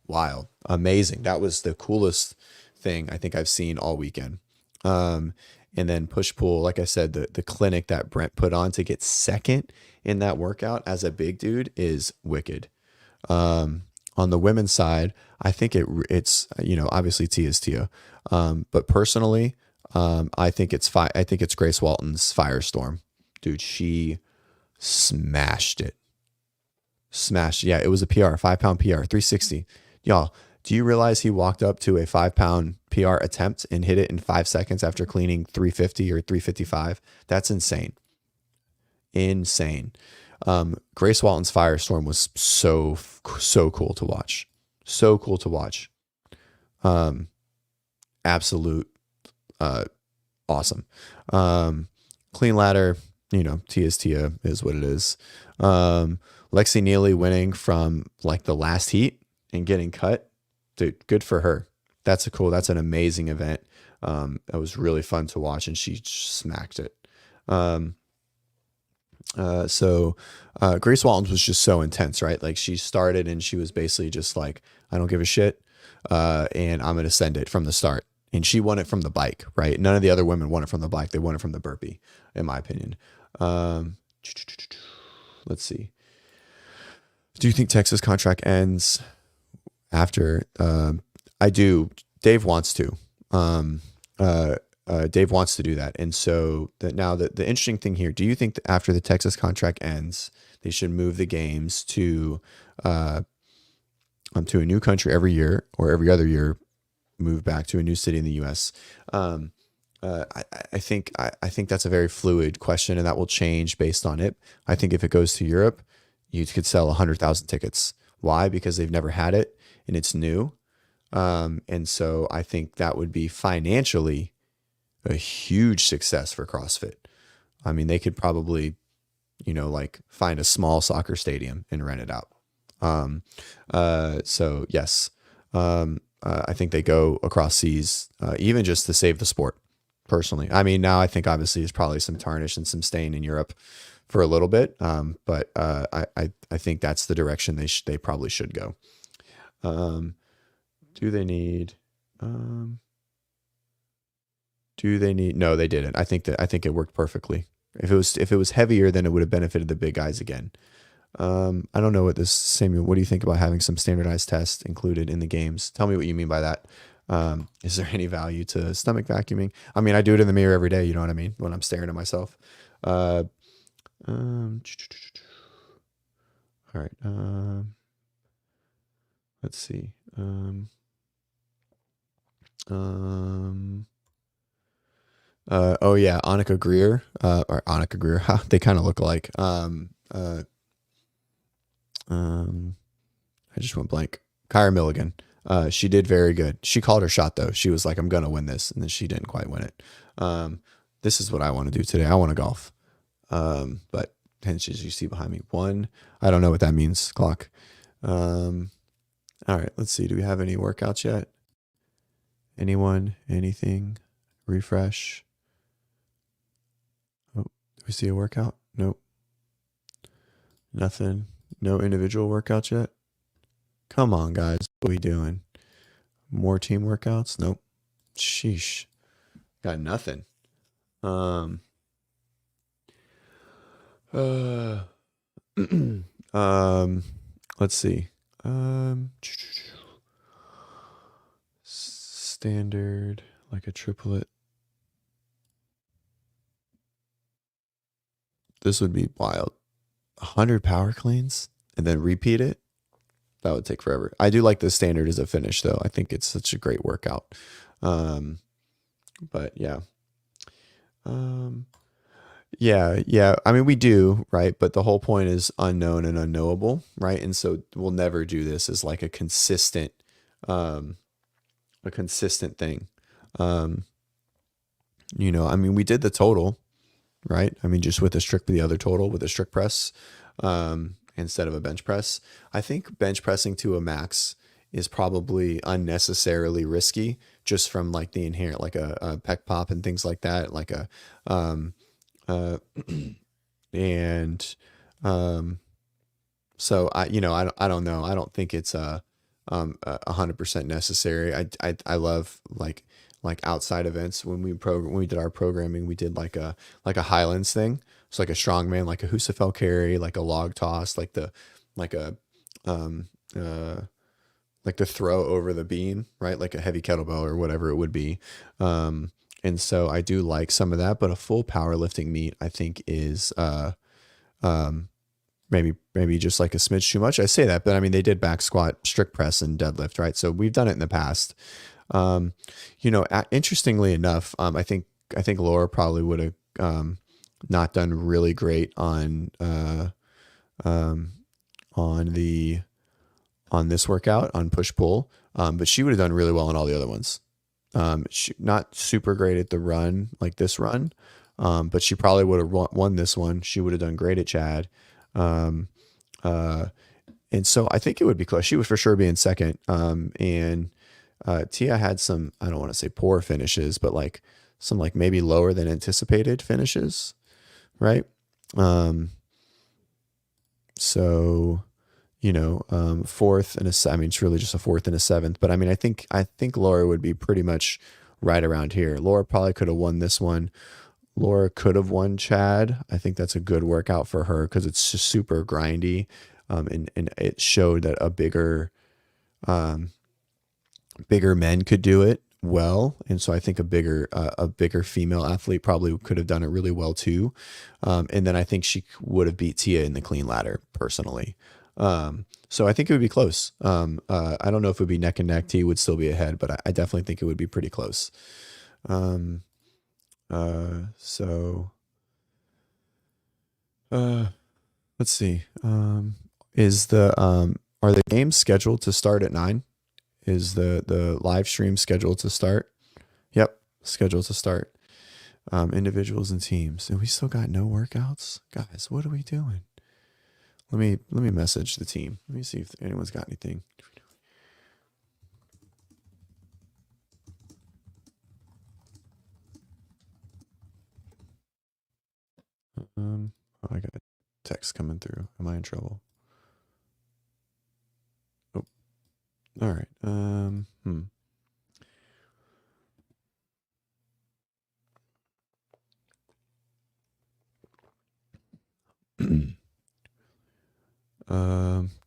Wild. amazing. That was the coolest thing I think I've seen all weekend. And then push pull, like I said, the clinic that Brent put on to get second in that workout as a big dude is wicked. On the women's side, I think it's obviously Tia is Tia, but personally, I think it's Grace Walton's Firestorm, dude. She smashed it, smashed. Yeah, it was a PR, 5 pound PR, 360. Y'all, do you realize he walked up to a 5 pound PR attempt and hit it in 5 seconds after cleaning 350 or 355? That's insane. Insane. Grace Walton's Firestorm was so cool to watch. So cool to watch. Absolute awesome. Clean ladder, Tia is what it is. Lexi Neely winning from like the last heat and getting cut. Dude, good for her. That's an amazing event. It was really fun to watch and she smacked it. So Grace Walton was just so intense, right? Like she started and she was basically just like, I don't give a shit. And I'm going to send it from the start. And she won it from the bike, right? None of the other women won it from the bike. They won it from the burpee, in my opinion. Let's see. Do you think Texas contract ends after? I do. Dave wants to. Dave wants to do that. And so now the interesting thing here, do you think that after the Texas contract ends, they should move the games to a new country every year or every other year, move back to a new city in the US? I think that's a very fluid question and that will change based on it. I think if it goes to Europe, you could sell 100,000 tickets. Why? Because they've never had it and it's new. And so I think that would be financially a huge success for CrossFit. I mean, they could probably, like find a small soccer stadium and rent it out. So yes, I think they go across seas, even just to save the sport personally. I mean, now I think obviously there's probably some tarnish and some stain in Europe for a little bit. But I think that's the direction they probably should go. Do they need, no, they didn't. I think it worked perfectly. If it was heavier, then it would have benefited the big guys again. I don't know Samuel, what do you think about having some standardized tests included in the games? Tell me what you mean by that. Is there any value to stomach vacuuming? I mean, I do it in the mirror every day. You know what I mean? When I'm staring at myself. All right. Let's see. Oh yeah, Annika Greer, or Annika Greer. They kind of look alike. I just went blank. Kyra Milligan. She did very good. She called her shot though. She was like, I'm gonna win this, and then she didn't quite win it. This is what I want to do today. I want to golf. But hence, as you see behind me, one. I don't know what that means. Clock. All right. Let's see. Do we have any workouts yet? Anyone? Anything? Refresh. Oh, do we see a workout? Nope. Nothing. No individual workouts yet. Come on, guys. What are we doing? More team workouts? Nope. Sheesh. Got nothing. Let's see. Standard, like a triplet. This would be wild. 100 power cleans and then repeat it. That would take forever. I do like the standard as a finish though. I think it's such a great workout. But yeah. Yeah. I mean, we do, right? But the whole point is unknown and unknowable, right? And so we'll never do this as like a consistent thing. I mean, we did the total, right? I mean, just with the other total with a strict press, instead of a bench press. I think bench pressing to a max is probably unnecessarily risky just from like the inherent, like a pec pop and things like that. Like so I don't know. I don't think it's 100% necessary. I love like outside events. When we did our programming, we did like a Highlands thing. So like a strongman, like a Husafel carry, like a log toss, like a um uh like the throw over the beam, right? Like a heavy kettlebell or whatever it would be. And so I do like some of that, but a full powerlifting meet I think is um maybe just like a smidge too much. I say that, but I mean they did back squat, strict press, and deadlift, right? So we've done it in the past. Um, Interestingly enough, I think Laura probably would have not done really great um, on the on this workout on push pull, but she would have done really well on all the other ones. She not super great at the run like this run, but she probably would have won this one. She would have done great at Chad. Um, uh, and so I think it would be close. She would for sure be in second. And Tia had some, I don't want to say poor finishes, but like some like maybe lower than anticipated finishes, right? Um, so fourth and I mean, it's really just a fourth and a seventh, but I mean, I think Laura would be pretty much right around here. Laura probably could have won this one. Laura could have won Chad. I think that's a good workout for her because it's just super grindy. And it showed that um, bigger men could do it well. And so I think a bigger female athlete probably could have done it really well too. And then I think she would have beat Tia in the clean ladder personally. So I think it would be close. I don't know if it would be neck and neck. Tia would still be ahead, but I definitely think it would be pretty close. Um, so, uh, let's see. Are the games scheduled to start at 9? Is the live stream scheduled to start? Yep, scheduled to start. Individuals and teams, and we still got no workouts, guys. What are we doing? Let me message the team. Let me see if anyone's got anything. I got a text coming through. Am I in trouble? Oh, all right.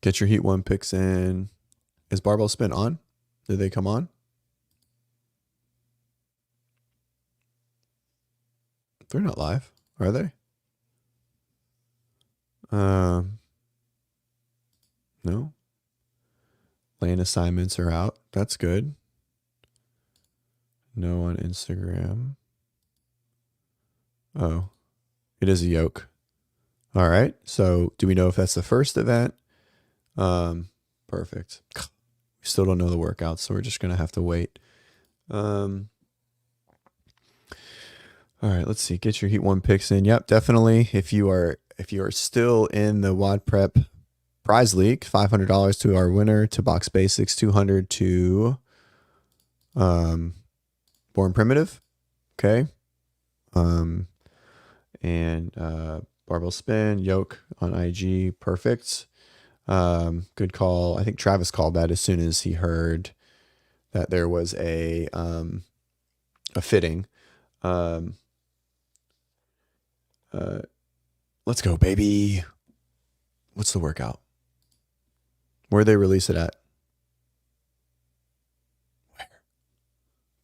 Get your heat one picks in. Is barbell spin on? Did they come on? They're not live, are they? No. Lane assignments are out. That's good. No on Instagram. Oh, it is a yoke. All right. So do we know if that's the first event? Perfect. We still don't know the workouts, so we're just gonna have to wait. All right, let's see. Get your heat one picks in. Yep, definitely. If you are still in the WOD Prep Prize League, $500 to our winner, to Box Basics, $200 to Born Primitive. Okay. And barbell spin, yoke on IG, perfect. Good call. I think Travis called that as soon as he heard that there was a fitting. Let's go, baby. What's the workout? Where'd they release it at? Where?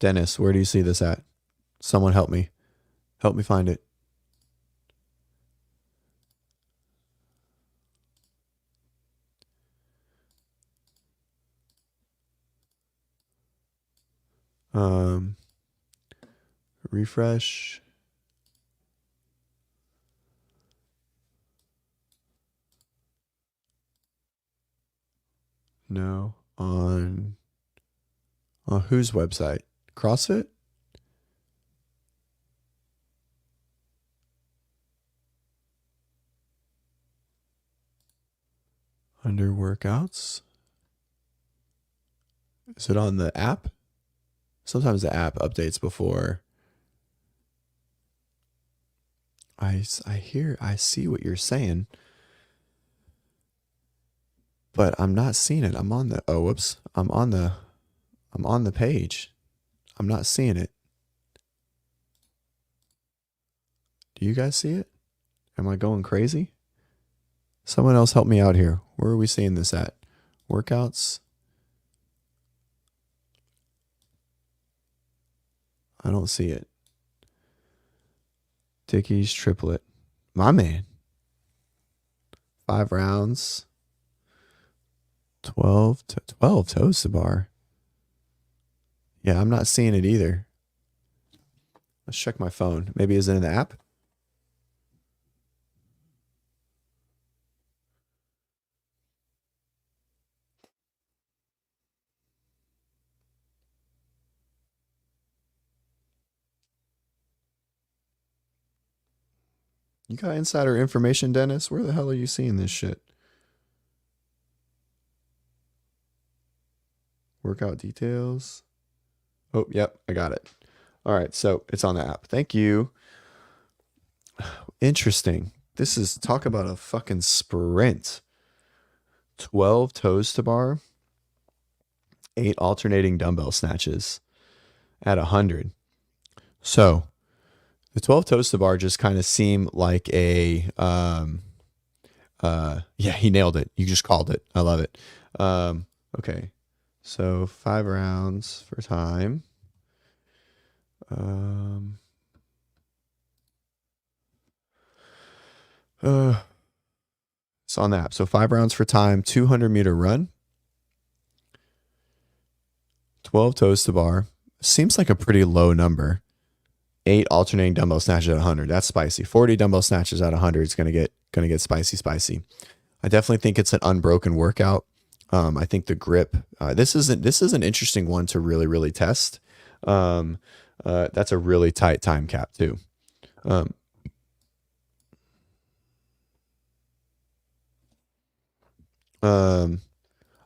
Dennis, where do you see this at? Someone help me. Help me find it. Refresh. No, on whose website? CrossFit? Under workouts? Is it on the app? Sometimes the app updates before. I see what you're saying. but I'm not seeing it. I'm on the, oh, whoops. I'm on the page. I'm not seeing it. Do you guys see it? Am I going crazy? Someone else help me out here. Where are we seeing this at? Workouts? I don't see it. Dickie's triplet. My man. 5 rounds. 12 toes to bar. Yeah, I'm not seeing it either. Let's check my phone. Maybe is it in the app? You got insider information, Dennis? Where the hell are you seeing this shit? Workout details. Oh, yep, I got it. All right, so it's on the app. Thank you. Interesting. This is, talk about a fucking sprint. 12 toes to bar, 8 alternating dumbbell snatches at 100. So the 12 toes to bar just kind of seem like a, yeah, he nailed it. You just called it. I love it. Okay. So 5 rounds for time. It's on the app. So 5 rounds for time, 200-meter run, 12 toes to bar. Seems like a pretty low number. 8 alternating dumbbell snatches at 100. That's spicy. 40 dumbbell snatches at 100 is gonna get spicy. I definitely think it's an unbroken workout. I think the grip. This is an interesting one to really test. That's a really tight time cap too. I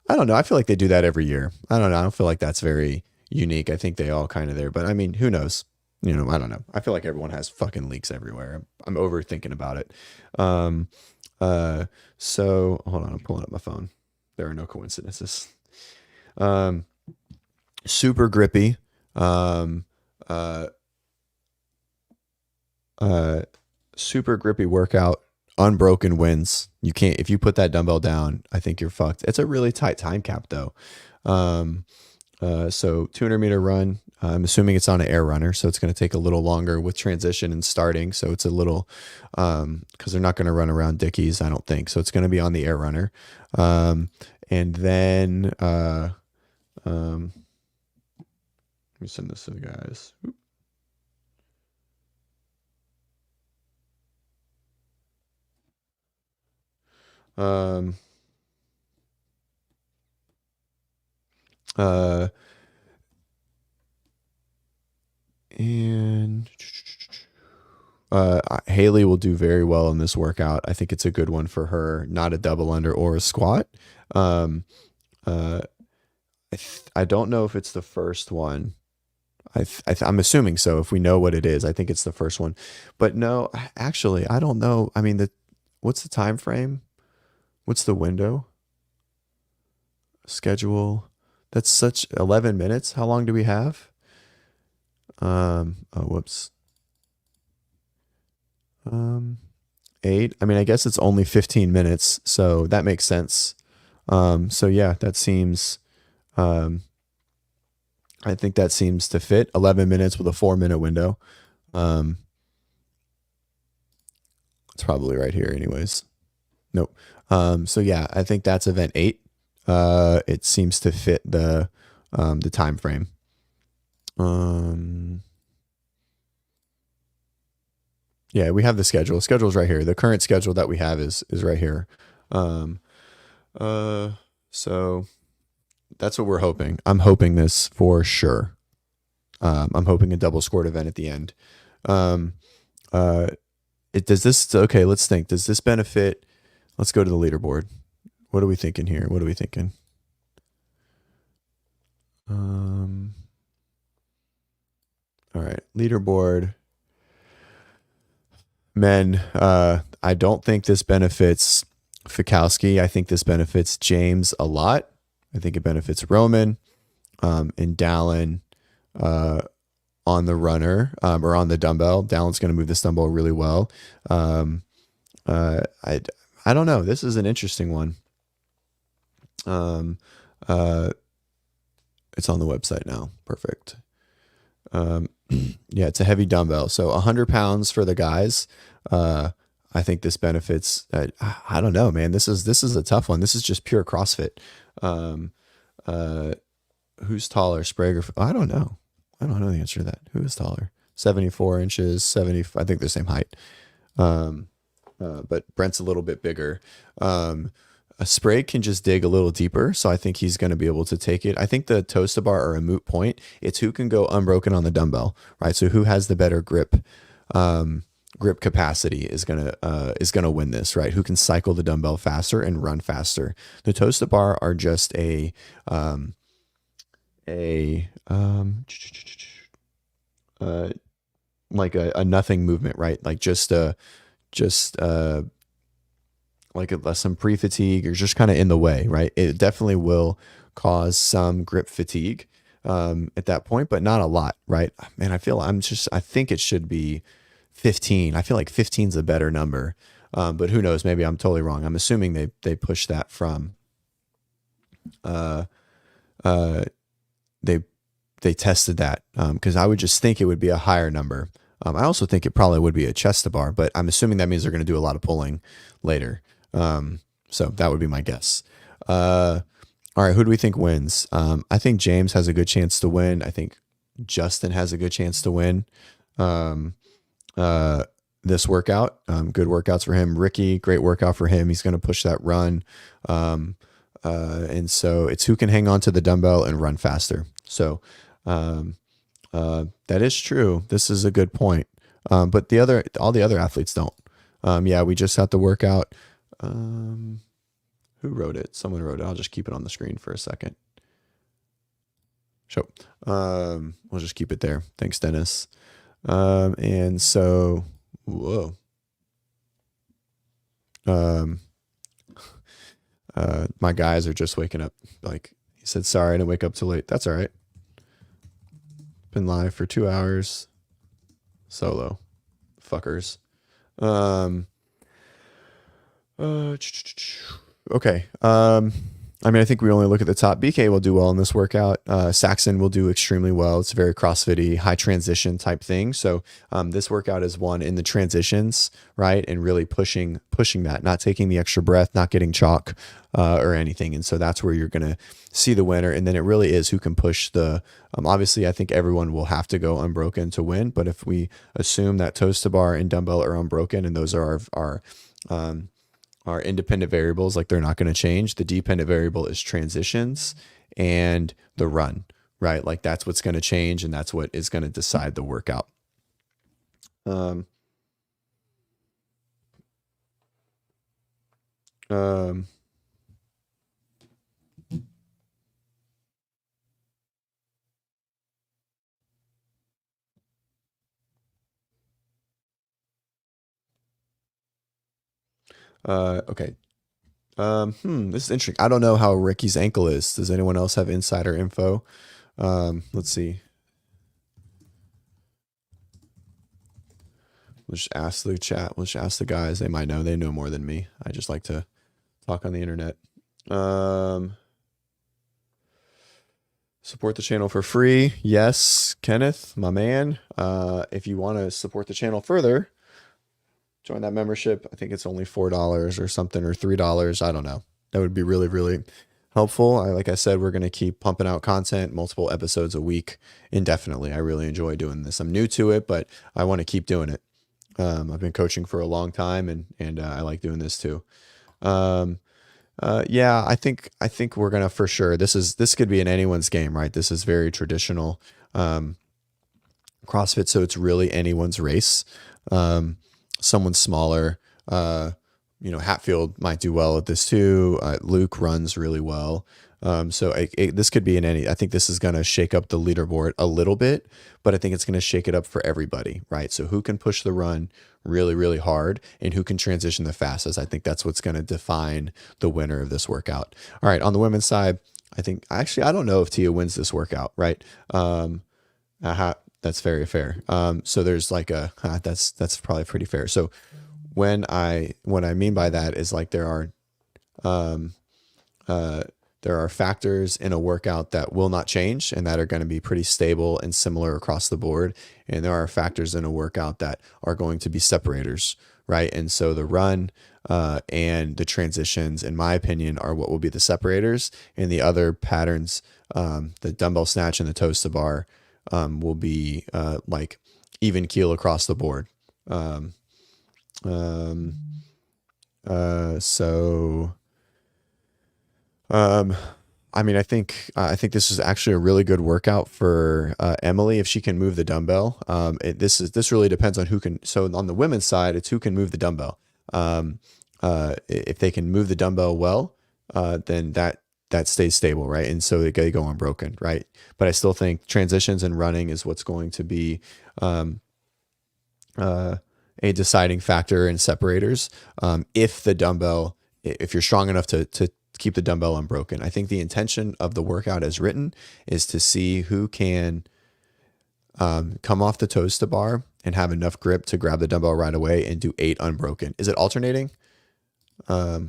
don't know. I feel like they do that every year. I don't know. I don't feel like that's very unique. I think they all kind of there, but I mean, who knows? You know, I don't know. I feel like everyone has fucking leaks everywhere. I'm overthinking about it. So hold on, I'm pulling up my phone. There are no coincidences. Super grippy. Super grippy workout. Unbroken wins. You can't, if you put that dumbbell down, I think you're fucked. It's a really tight time cap though. So 200-meter run, I'm assuming it's on an air runner, so it's going to take a little longer with transition and starting. So it's a little, cause they're not going to run around Dickies, I don't think. So it's going to be on the air runner. And then, let me send this to the guys. Oop. And Haley will do very well in this workout. I think it's a good one for her. Not a double under or a squat. I don't know if it's the first one. I'm assuming so. If we know what it is, I think it's the first one. But no, actually, I don't know. I mean, what's the time frame? What's the window? Schedule. That's such 11 minutes. How long do we have? Oh, whoops. 8. I mean, I guess it's only 15 minutes, so that makes sense. So yeah, that seems, I think that seems to fit. 11 minutes with a 4-minute window. It's probably right here anyways. Nope. So yeah, I think that's event 8. It seems to fit the time frame. Yeah, we have the schedule. Schedule's right here. The current schedule that we have is right here. So that's what we're hoping. I'm hoping this for sure. I'm hoping a double scored event at the end. Does this, okay, let's think. Does this benefit? Let's go to the leaderboard. What are we thinking here? What are we thinking? All right, leaderboard. Men, I don't think this benefits Fikowski. I think this benefits James a lot. I think it benefits Roman, and Dallin on the runner, or on the dumbbell. Dallin's going to move this dumbbell really well. I don't know. This is an interesting one. It's on the website now. Perfect. Yeah, it's a heavy dumbbell. So 100 pounds for the guys. I think this benefits. I don't know, man. This is a tough one. This is just pure CrossFit. Who's taller, Sprague or I don't know. I don't know the answer to that. Who is taller? 74 inches, 70. I think they're the same height. But Brent's a little bit bigger. A Sprague can just dig a little deeper, so I think he's going to be able to take it. I think the toes-to bar are a moot point. It's who can go unbroken on the dumbbell, right? So who has the better grip capacity is gonna win this, right? Who can cycle the dumbbell faster and run faster? The toes-to bar are just like a nothing movement, right? Like just like some pre-fatigue or just kind of in the way, right? It definitely will cause some grip fatigue at that point, but not a lot, right? Man, I think it should be 15. I feel like 15 is a better number, but who knows? Maybe I'm totally wrong. I'm assuming they push that from they tested that, because I would just think it would be a higher number. I also think it probably would be a chest to bar, but I'm assuming that means they're going to do a lot of pulling later. So that would be my guess. All right, who do we think wins? I think James has a good chance to win. I think Justin has a good chance to win this workout. Good workouts for him. Ricky, great workout for him. He's going to push that run. And so it's who can hang on to the dumbbell and run faster. So that is true. This is a good point. But all the other athletes don't. Yeah, we just had the workout. Who wrote it? Someone wrote it. I'll just keep it on the screen for a second. So, we'll just keep it there. Thanks, Dennis. And so, whoa. My guys are just waking up. Like he said, sorry, I didn't wake up too late. That's all right. Been live for 2 hours. Solo. Fuckers. Okay. I mean, I think we only look at the top. BK will do well in this workout. Saxon will do extremely well. It's a very CrossFit-y, high transition type thing. So this workout is one in the transitions, right? And really pushing that, not taking the extra breath, not getting chalk or anything. And so that's where you're going to see the winner. And then it really is who can push the, obviously I think everyone will have to go unbroken to win. But if we assume that toes to bar and dumbbell are unbroken, and those are our independent variables, like they're not going to change. The dependent variable is transitions and the run, right? Like that's what's going to change, and that's what is going to decide the workout. Okay. This is interesting. I don't know how Ricky's ankle is. Does anyone else have insider info? Let's see. We'll just ask the chat. We'll just ask the guys. They might know. They know more than me. I just like to talk on the internet. Support the channel for free. Yes, Kenneth, my man. If you want to support the channel further, join that membership. I think it's only $4 or something, or $3. I don't know. That would be really, really helpful. Like I said, we're going to keep pumping out content, multiple episodes a week indefinitely. I really enjoy doing this. I'm new to it, but I want to keep doing it. I've been coaching for a long time, and I like doing this too. Yeah, I think we're going to, for sure. This could be in anyone's game, right? This is very traditional CrossFit. So it's really anyone's race. Someone smaller Hatfield might do well at this too. Luke runs really well. So this could be in any, I think this is going to shake up the leaderboard a little bit, but I think it's going to shake it up for everybody, right? So who can push the run really, really hard and who can transition the fastest? I think that's what's going to define the winner of this workout. All right. On the women's side, I think actually, I don't know if Tia wins this workout, right? That's very fair. So there's like that's probably pretty fair. So what I mean by that is like there are factors in a workout that will not change and that are going to be pretty stable and similar across the board. And there are factors in a workout that are going to be separators, right? And so the run and the transitions, in my opinion, are what will be the separators, and the other patterns, the dumbbell snatch and the toes to bar, will be like even keel across the board. I mean, I think this is actually a really good workout for Emily if she can move the dumbbell. This really depends on who can. So on the women's side, it's who can move the dumbbell. If they can move the dumbbell well, then that stays stable, right? And so they go unbroken, right? But I still think transitions and running is what's going to be a deciding factor in separators. If you're strong enough to keep the dumbbell unbroken. I think the intention of the workout as written is to see who can come off the toes to bar and have enough grip to grab the dumbbell right away and do 8 unbroken. Is it alternating? Do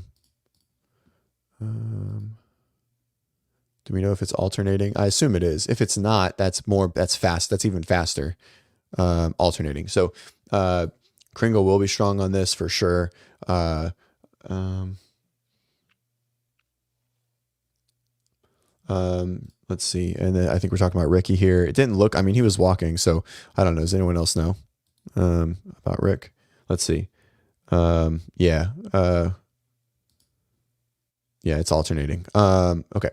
we know if it's alternating? I assume it is. If it's not, that's fast. That's even faster. Alternating. So Kringle will be strong on this for sure. Let's see. And then I think we're talking about Ricky here. It didn't look, I mean, he was walking, so I don't know. Does anyone else know about Rick? Let's see. Yeah, it's alternating. Okay.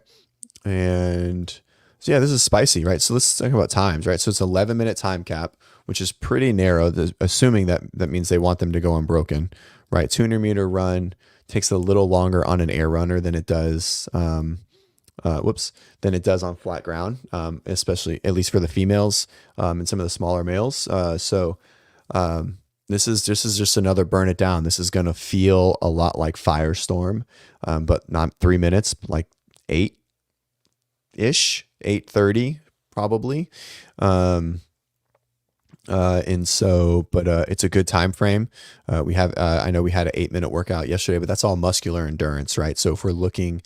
And so yeah, this is spicy, right? So let's talk about times, right? So it's 11-minute time cap, which is pretty narrow, assuming that means they want them to go unbroken, right? 200-meter run takes a little longer on an air runner than it does, than it does on flat ground, especially at least for the females, and some of the smaller males. This is just another burn it down. This is going to feel a lot like Firestorm, but not 3 minutes, like 8-ish, 8:30 probably. It's a good time frame. I know we had an 8-minute workout yesterday, but that's all muscular endurance, right? So if we're looking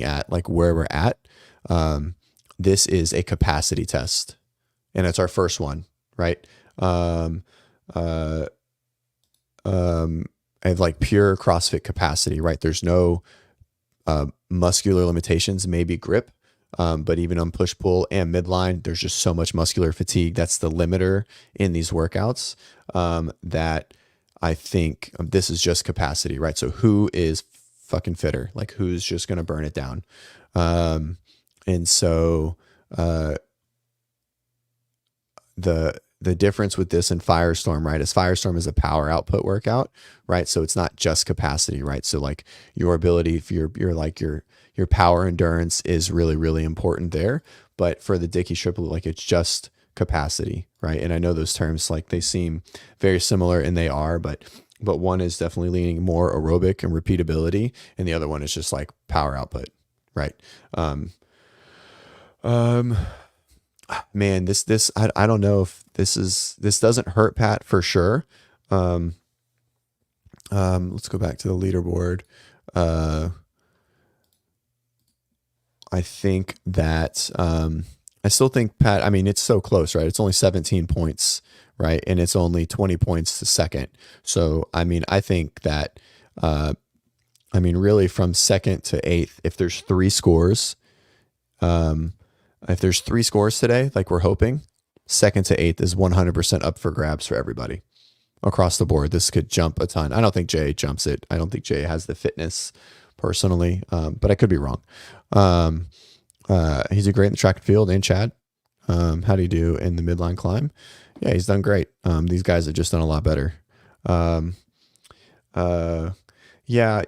at like where we're at, this is a capacity test, and it's our first one, right? And like pure CrossFit capacity, right? There's no muscular limitations, maybe grip. But even on push pull and midline, there's just so much muscular fatigue. That's the limiter in these workouts, that I think this is just capacity, right? So who is fucking fitter? Like who's just going to burn it down? And so, the difference with this and Firestorm, right, is Firestorm is a power output workout, right? So it's not just capacity, right? So like your ability, if your power endurance is really, really important there. But for the Dickey Triple, like it's just capacity, right? And I know those terms, like they seem very similar, and they are, but one is definitely leaning more aerobic and repeatability, and the other one is just like power output, right? Man, I don't know if this doesn't hurt Pat for sure. Let's go back to the leaderboard. I think that, I still think Pat, I mean, it's so close, right? It's only 17 points, right? And it's only 20 points to second. So, I mean, I think that, really from second to eighth, if there's 3 scores, today, like we're hoping, second to eighth is 100% up for grabs for everybody across the board. This could jump a ton. I don't think Jay jumps it. I don't think Jay has the fitness personally, but I could be wrong. He's a great in the track and field, and Chad. How do you do in the midline climb? Yeah, he's done great. These guys have just done a lot better. Yeah,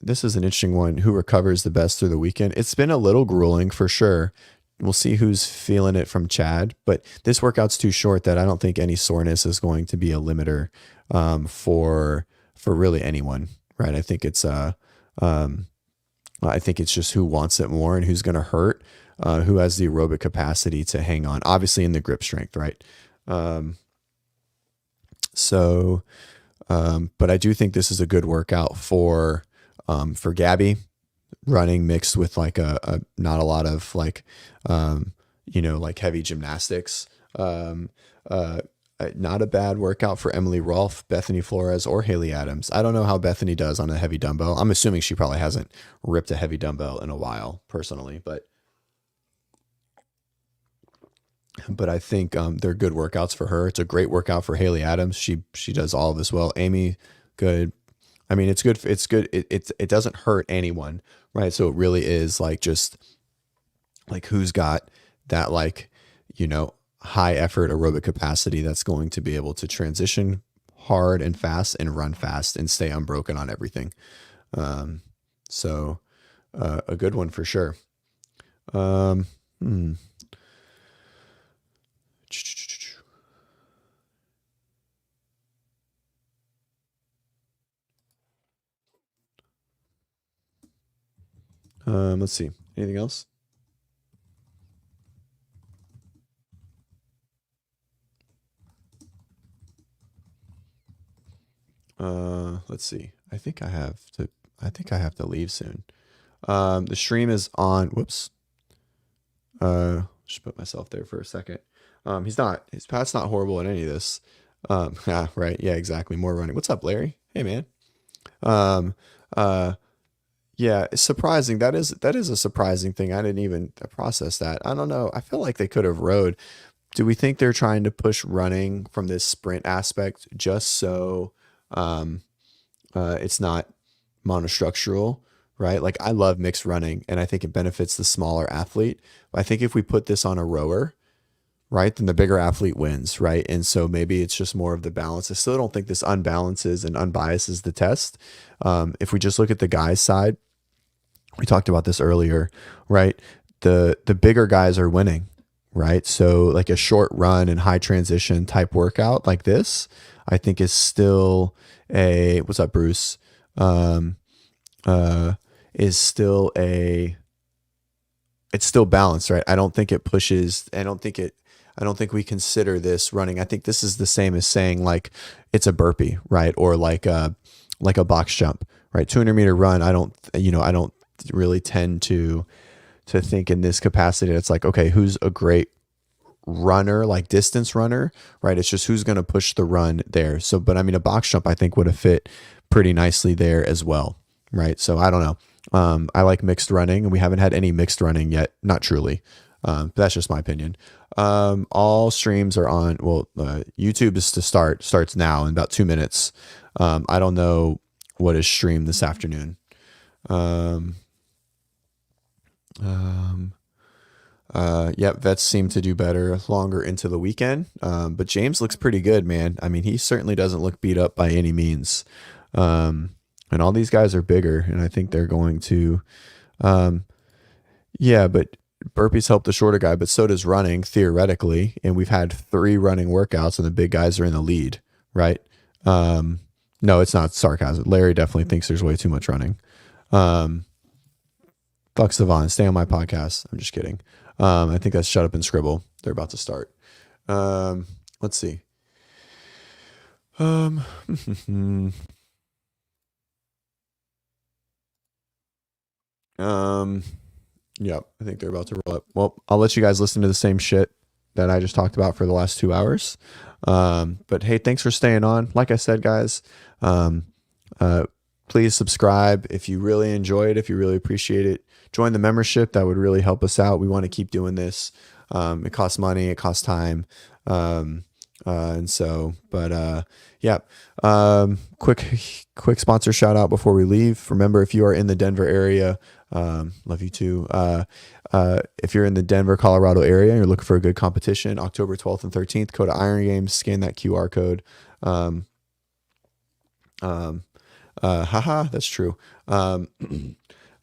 this is an interesting one. Who recovers the best through the weekend? It's been a little grueling for sure. We'll see who's feeling it from Chad, but this workout's too short that I don't think any soreness is going to be a limiter for really anyone, right? Um, I think it's just who wants it more and who's going to hurt, who has the aerobic capacity to hang on, obviously in the grip strength, right? Um, so, but I do think this is a good workout for Gabby, running mixed with like a not a lot of like, like heavy gymnastics. Um, Not a bad workout for Emily Rolfe, Bethany Flores, or Haley Adams. I don't know how Bethany does on a heavy dumbbell. I'm assuming she probably hasn't ripped a heavy dumbbell in a while personally, but I think they're good workouts for her. It's a great workout for Haley Adams. She does all of this well. Amy, good. I mean, it's good. It's good. It doesn't hurt anyone, right? So it really is like just like who's got that like high effort aerobic capacity that's going to be able to transition hard and fast and run fast and stay unbroken on everything. Um, so a good one for sure. Um, hmm. Let's see. Anything else? Let's see. I think I have to leave soon. The stream is on. Whoops. Just put myself there for a second. His path's not horrible in any of this. Yeah, right. Yeah, exactly. More running. What's up, Larry? Hey, man. Um, uh, yeah, it's surprising. That is a surprising thing. I didn't even process that. I don't know. I feel like they could have rode. Do we think they're trying to push running from this sprint aspect just so um, it's not monostructural, right? Like I love mixed running and I think it benefits the smaller athlete. But I think if we put this on a rower, right, then the bigger athlete wins, right? And so maybe it's just more of the balance. I still don't think this unbalances and unbiases the test. If we just look at the guys' side, we talked about this earlier, right? The bigger guys are winning, right? So like a short run and high transition type workout like this, I think is still what's up, Bruce? Um, uh, is still it's still balanced, right? I don't think it pushes. I don't think we consider this running. I think this is the same as saying like it's a burpee, right? Or like a box jump, right? 200-meter run. I don't really tend to think in this capacity. It's like, okay, who's a great runner, like distance runner, right? It's just who's going to push the run there. So, but I mean, a box jump I think would have fit pretty nicely there as well, right? So I don't know. I like mixed running, and we haven't had any mixed running yet. Not truly. But that's just my opinion. All streams are on. Well, YouTube is starts now in about 2 minutes. I don't know what is streamed this afternoon. Um, um, Yep, vets seem to do better longer into the weekend. But James looks pretty good, man. I mean, he certainly doesn't look beat up by any means. And all these guys are bigger, and I think they're going to, um, yeah, but burpees help the shorter guy, but so does running theoretically. And we've had 3 running workouts, and the big guys are in the lead, right? No, it's not sarcasm. Larry definitely thinks there's way too much running. Um, Fuck Savon, stay on my podcast. I'm just kidding. I think that's Shut Up and Scribble. They're about to start. Let's see. Um, um, yep, I think they're about to roll up. Well, I'll let you guys listen to the same shit that I just talked about for the last 2 hours. But hey, thanks for staying on. Like I said, guys, um, please subscribe if you really enjoy it, if you really appreciate it. Join the membership. That would really help us out. We want to keep doing this. It costs money, it costs time. And so, but yeah. Quick sponsor shout out before we leave. Remember, if you are in the Denver area, love you too. If you're in the Denver, Colorado area and you're looking for a good competition, October 12th and 13th, go to Iron Games, scan that QR code. Haha, that's true. Scan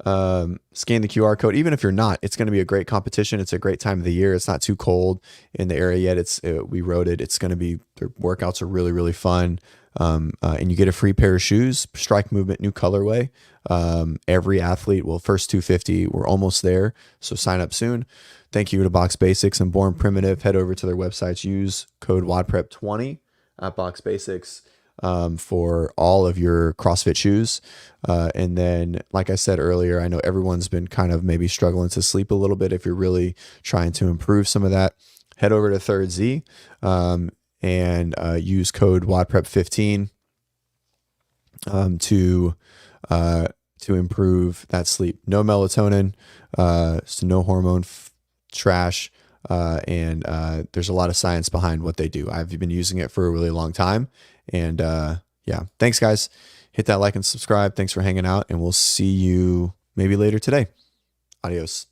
the QR code. Even if you're not, it's going to be a great competition. It's a great time of the year. It's not too cold in the area yet. We wrote it. It's going to be, their workouts are really, really fun. And you get a free pair of shoes, Strike Movement, new colorway. Every athlete, well, first 250, we're almost there. So sign up soon. Thank you to Box Basics and Born Primitive. Head over to their websites. Use code WODPREP20 at Box Basics for all of your CrossFit shoes. And then, like I said earlier, I know everyone's been kind of maybe struggling to sleep a little bit. If you're really trying to improve some of that, head over to Third Z and use code WODPREP15 to improve that sleep. No melatonin, so no hormone trash. And there's a lot of science behind what they do. I've been using it for a really long time. And yeah, thanks guys. Hit that like and subscribe. Thanks for hanging out, and we'll see you maybe later today. Adios.